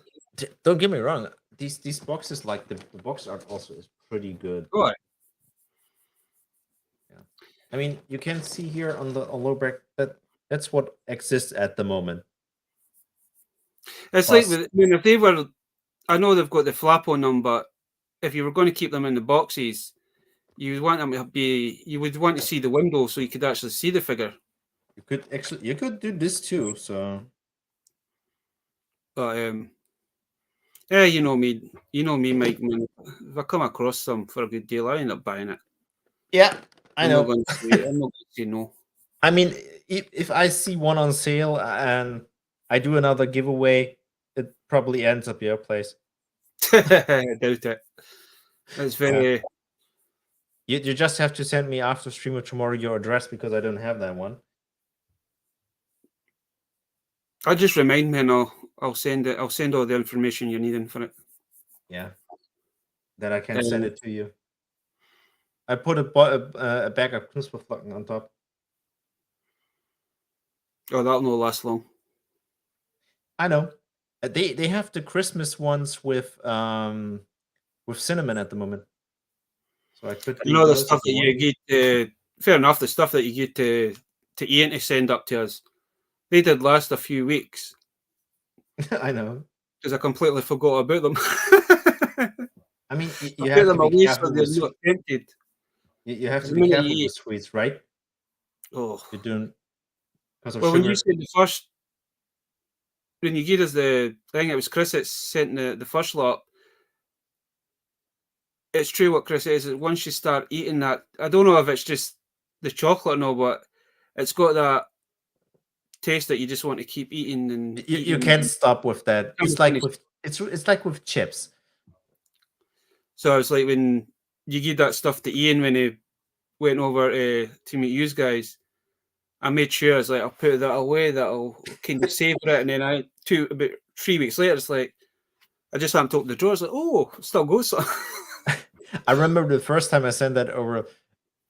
don't get me wrong. These boxes, like the box art, also is pretty good. Oh. Yeah. I mean, you can see here on the lower back that's what exists at the moment. It's like, I mean, if they were, I know they've got the flap on them, but if you were going to keep them in the boxes, you would want them to be. You would want to see the window so you could actually see the figure. You could do this too. So, but yeah, you know me, Mike. Man, if I come across some for a good deal, I end up buying it. Yeah, I'm not going to say no. I mean, if I see one on sale and I do another giveaway, it probably ends up your place. I doubt it. It's very. Yeah. You just have to send me after stream of tomorrow your address because I don't have that one. I'll just remind me and I'll send it. I'll send all the information you're needing for it. Yeah, that I can send it to you. I put a bag of Knusperflocken on top. Oh, that'll not last long. I know. They have the Christmas ones with cinnamon at the moment. So I could. You know the stuff that you get. Fair enough. The stuff that you get to Ian to send up to us, they did last a few weeks. I know. Because I completely forgot about them. I mean, you have to be careful with You have to be careful with sweets, right? Oh, you're doing because of well, sugar. when you said when you gave us I think it was Chris that sent the first lot. It's true what Chris says. Is once you start eating that, I don't know if it's just the chocolate or no, but it's got that taste that you just want to keep eating and you can't stop with that. It's like with chips. So it's like when you give that stuff to Ian when he went over to meet you guys. I made sure it's like I'll put that away, that'll kind of savor it, and then about 3 weeks later, it's like I just haven't opened the drawer. It's like, oh, it still goes. I remember the first time I sent that over,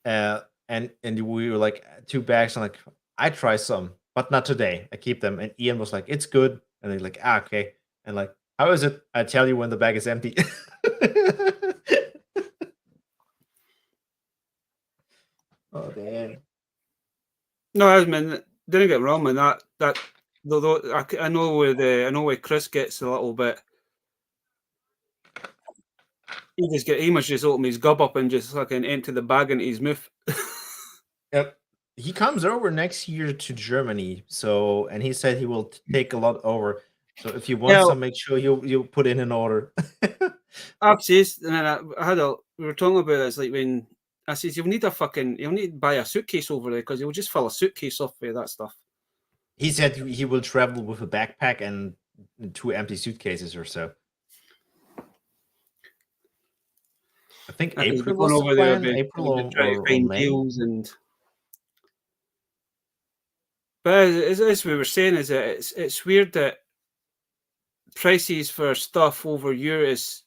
and we were like 2 bags. I'm like, I try some, but not today. I keep them. And Ian was like, it's good. And they're like, okay. And like, how is it? I tell you when the bag is empty. Oh damn. No, I mean, didn't get me wrong, man. That though I know where Chris gets a little bit. He must just open his gob up and just fucking empty the bag into his mouth. Yep. He comes over next year to Germany, and he said he will take a lot over. So if you want some, make sure you put in an order. Absolutely. And then we were talking about it. It's like when I said you'll need to buy a suitcase over there because you'll just fill a suitcase up with that stuff. He said he will travel with a backpack and 2 empty suitcases or so. I think April was the plan. April or May. But as we were saying, is that it's weird that prices for stuff over here is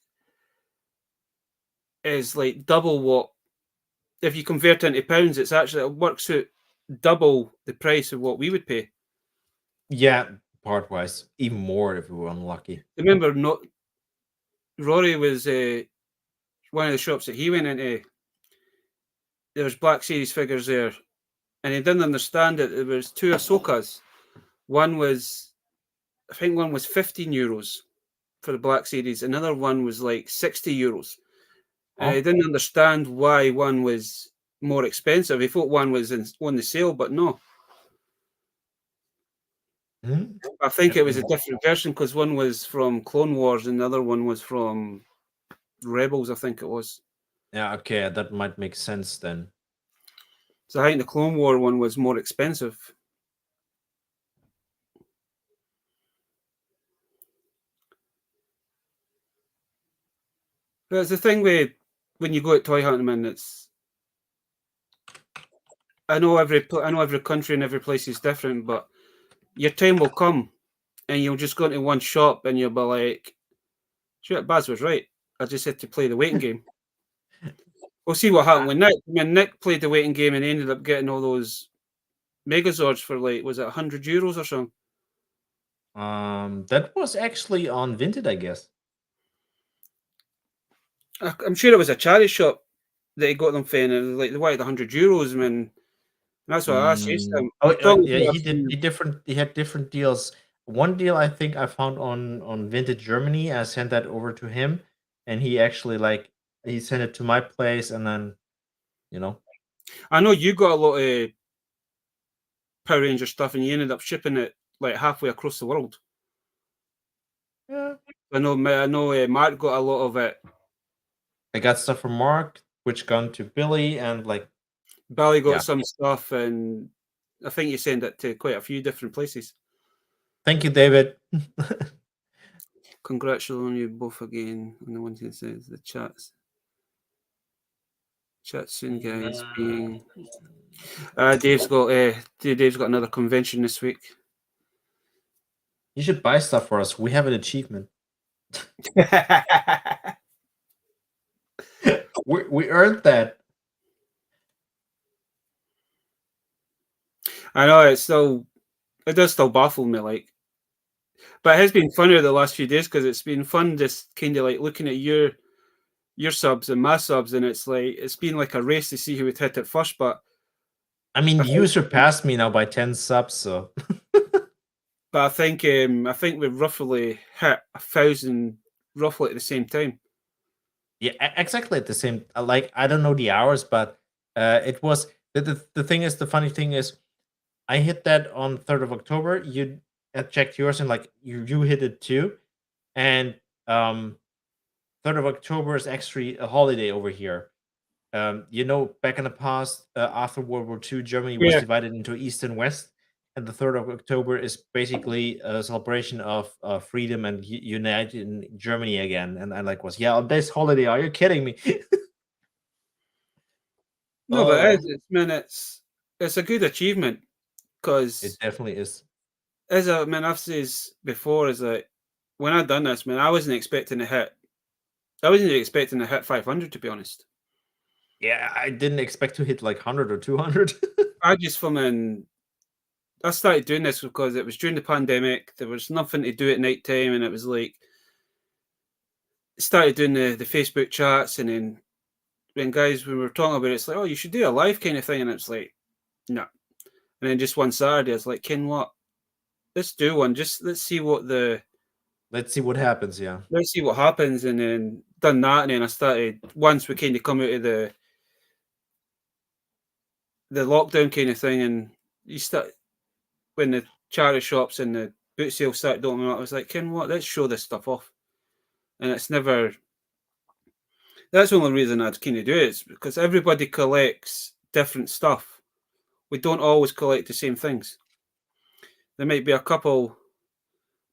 like double what. If you convert it into pounds, it works out double the price of what we would pay. Yeah, part-wise, even more if we were unlucky. Remember, Rory was one of the shops that he went into. There was Black Series figures there, and he didn't understand it. There was 2 Ahsokas. I think one was €15 for the Black Series. Another one was like €60. And he didn't understand why one was more expensive. He thought one was on the sale, but no. Mm-hmm. I think it was a different version because one was from Clone Wars and the other one was from Rebels, I think it was. Yeah, okay, that might make sense then. So I think the Clone War one was more expensive. But it's the thing when you go at toy hunting, man, I know every country and every place is different, but your time will come and you'll just go into one shop and you'll be like, shit, Baz was right. I just had to play the waiting game. We'll see what happened with Nick. When Nick played the waiting game and ended up getting all those Megazords for like, was it €100 or something? That was actually on Vinted, I guess. I'm sure it was a charity shop that he got them for, and it was like they wanted €100, man. That's what I asked him. Yeah, he had different deals. One deal I think I found on Vinted Germany. I sent that over to him, and he actually he sent it to my place, and then I know you got a lot of Power Ranger stuff, and you ended up shipping it like halfway across the world. Yeah, I know. Mark got a lot of it. I got stuff from Mark, which gone to Billy, and Billy got some stuff, and I think you sent it to quite a few different places. Thank you, David. Congratulations on you both again. And the one thing says the chat soon, guys. Being Dave's got another convention this week. You should buy stuff for us. We have an achievement. we earned that. I know it does still baffle me, but it has been funnier the last few days because it's been fun just kind of like looking at your subs and my subs, and it's been like a race to see who would hit it first. But I mean, you surpassed me now by 10 subs, so. But I think we've roughly hit 1,000 roughly at the same time. Yeah, exactly at the same. I don't know the hours, but It was the thing is, the funny thing is, I hit that on 3rd of October. You checked yours, and like you hit it too. And 3rd of October is actually a holiday over here. Back in the past, after World War II, Germany was divided into East and West, and the 3rd of October is basically a celebration of freedom and united in Germany again. And I like was, yeah, on this holiday, are you kidding me? No, but it's a good achievement, because it definitely is. I've said before, is that when I done this, man, I wasn't expecting to hit 500, to be honest. Yeah, I didn't expect to hit like 100 or 200. I started doing this because it was during the pandemic. There was nothing to do at night time, and it was like, started doing the Facebook chats, and then when we were talking about it, it's like, oh, you should do a live kind of thing, and it's like, no. And then just one Saturday, I was like, Ken, what? Let's do one. Just let's see what happens. Yeah. Let's see what happens, and then done that, and then I started, once we kind of come out of the lockdown kind of thing, and you start, when the charity shops and the boot sales started opening up, I was like, Ken, what? Let's show this stuff off. And it's never. That's the only reason I'd kind of do it, is because everybody collects different stuff. We don't always collect the same things. There might be a couple.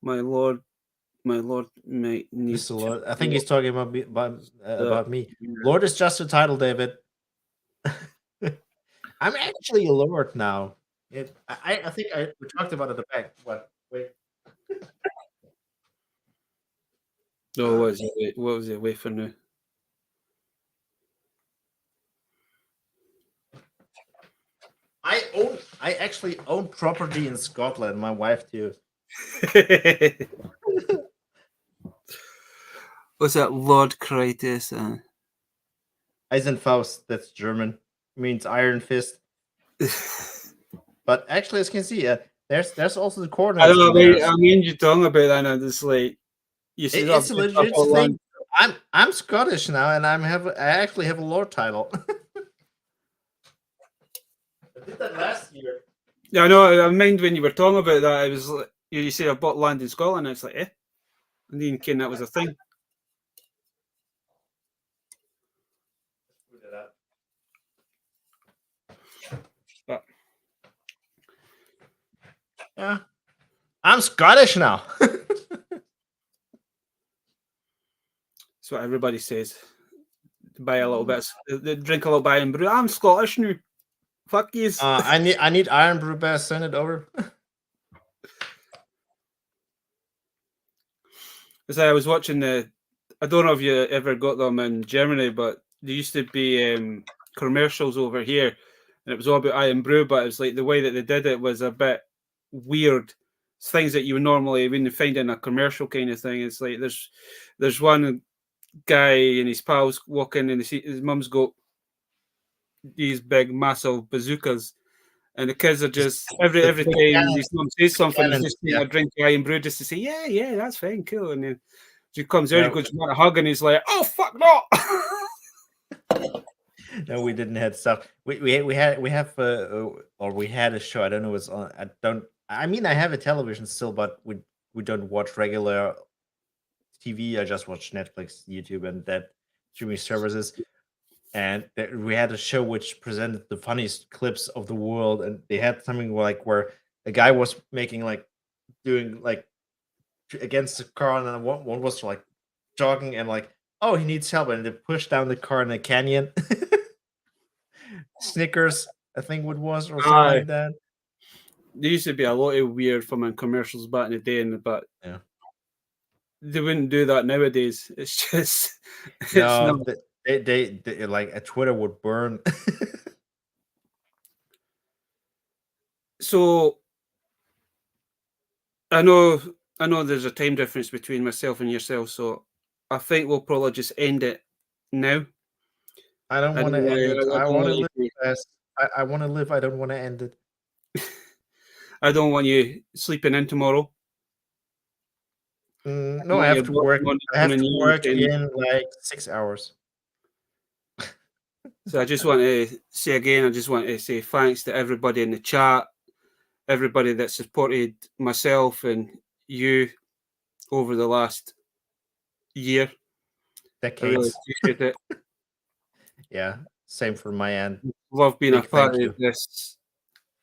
My lord might need. Mr. Lord, I think he's talking about me. About me. Lord is just a title, David. I'm actually a lord now. I think we talked about it at the back. What? Wait. Oh, what was it? Wait for now. I actually own property in Scotland. My wife too. What's that, Lord Krytos? Eisenfaust, that's German. Means iron fist. But actually, as you can see, there's also the coordinates. I mean, you're talking about that, and it's like, you see, it's a legit thing. I'm Scottish now, and I actually have a lord title. I did that last year. Yeah, I know. I mind when you were talking about that. It was like, you say I bought land in Scotland, and it's like, and then came that was a thing. But yeah, I'm Scottish now. That's what everybody says. Buy a little bit, drink a little bit and brew. I'm Scottish now. Fuck you. I need iron brew best. Send it over. As I was watching I don't know if you ever got them in Germany, but there used to be commercials over here, and it was all about iron brew, but it was like the way that they did it was a bit weird. It's things that you would normally wouldn't find in a commercial kind of thing. It's like there's one guy and his pals walk in, and his mum's got these big massive bazookas, and the kids are just every time his mum says something, he's just a drink of iron brew just to say, yeah, that's fine, cool. And then she comes out, goes, want a hug, and he's like, oh fuck no. No, we didn't have stuff. We had a show. I don't know what's on. I mean, I have a television still, but we don't watch regular TV. I just watch Netflix, YouTube, and that streaming services. And we had a show which presented the funniest clips of the world, and they had something like where a guy was making doing against the car, and one was like jogging and like, oh, he needs help, and they pushed down the car in a canyon. Snickers, I think it was, or something like that. There used to be a lot of weird from commercials back in the day, but yeah, they wouldn't do that nowadays. It's just no, they like a Twitter would burn. So I know there's a time difference between myself and yourself, so I think we'll probably just end it now. I don't want to end it. I want to live fast. I want to live. I don't want to end it. I don't want you sleeping in tomorrow. No, I have to work. I have to work in like 6 hours. So I just want to say again, I just want to say thanks to everybody in the chat, everybody that supported myself and you over the last year. Decades. I really appreciate it. Yeah, same from my end. Love being Big a part thank you. of this,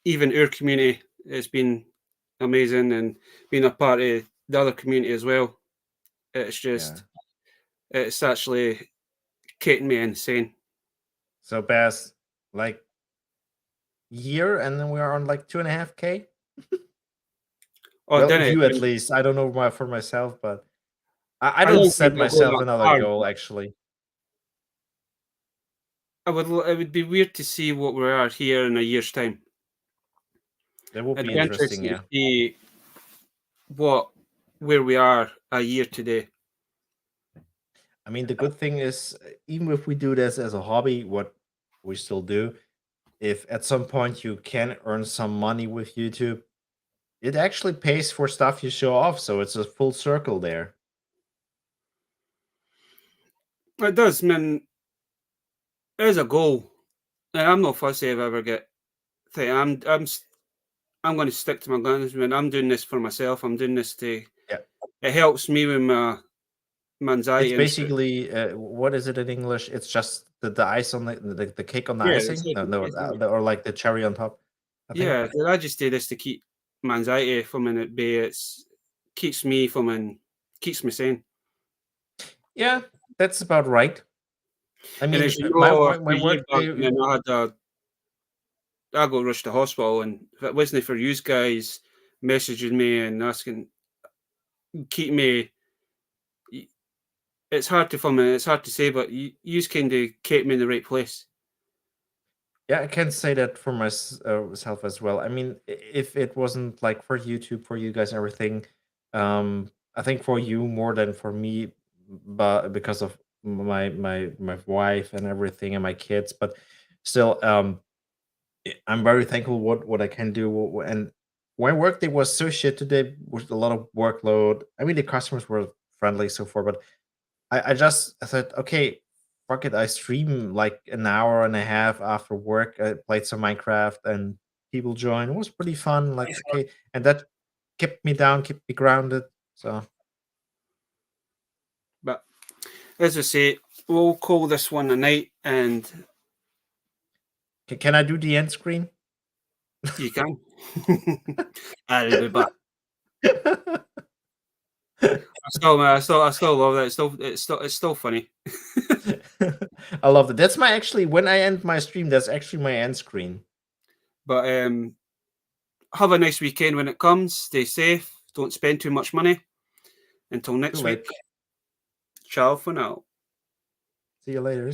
even our community. It's been amazing, and being a part of the other community as well. It's just, it's actually getting me insane. So Baz, like year, and then we are on like 2.5K. Oh, Well, didn't you it? at least. I don't know for myself, but I don't set myself another goal actually. It would be weird to see what we are here in a year's time. That would be interesting, yeah. To see where we are a year today. I mean, the good thing is, even if we do this as a hobby, what we still do, if at some point you can earn some money with YouTube, it actually pays for stuff you show off. So it's a full circle there. It does, man. There's a goal, and I'm not fussy if I ever get thing. I'm going to stick to my guns, man. I'm doing this for myself. I'm doing this to. Yeah. It helps me with my anxiety. It's basically what is it in English? It's just the ice on the cake on the icing. Or like the cherry on top. I just do this to keep my anxiety from at bay. It's keeps me sane. Yeah, that's about right. I mean, my work day, I got rushed to hospital, and if it wasn't for you guys messaging me and asking, keep me. It's hard to film and it's hard to say, but you kind of kept me in the right place. Yeah, I can say that for myself as well. I mean, if it wasn't like for YouTube, for you guys, and everything, I think for you more than for me, but because of my wife and everything and my kids, but still, I'm very thankful what I can do. And my work day was so shit today with a lot of workload. I mean, the customers were friendly so far, but I thought, okay, fuck it. I stream like an hour and a half after work. I played some Minecraft and people joined. It was pretty fun. Like, okay. And that kept me down, kept me grounded. So, but as I say, we'll call this one a night. And can I do the end screen? You can. I'll be back. I still love that. It's still funny. I love that. That's when I end my stream, that's actually my end screen. But have a nice weekend when it comes. Stay safe. Don't spend too much money. Until next week. Ciao for now. See you later.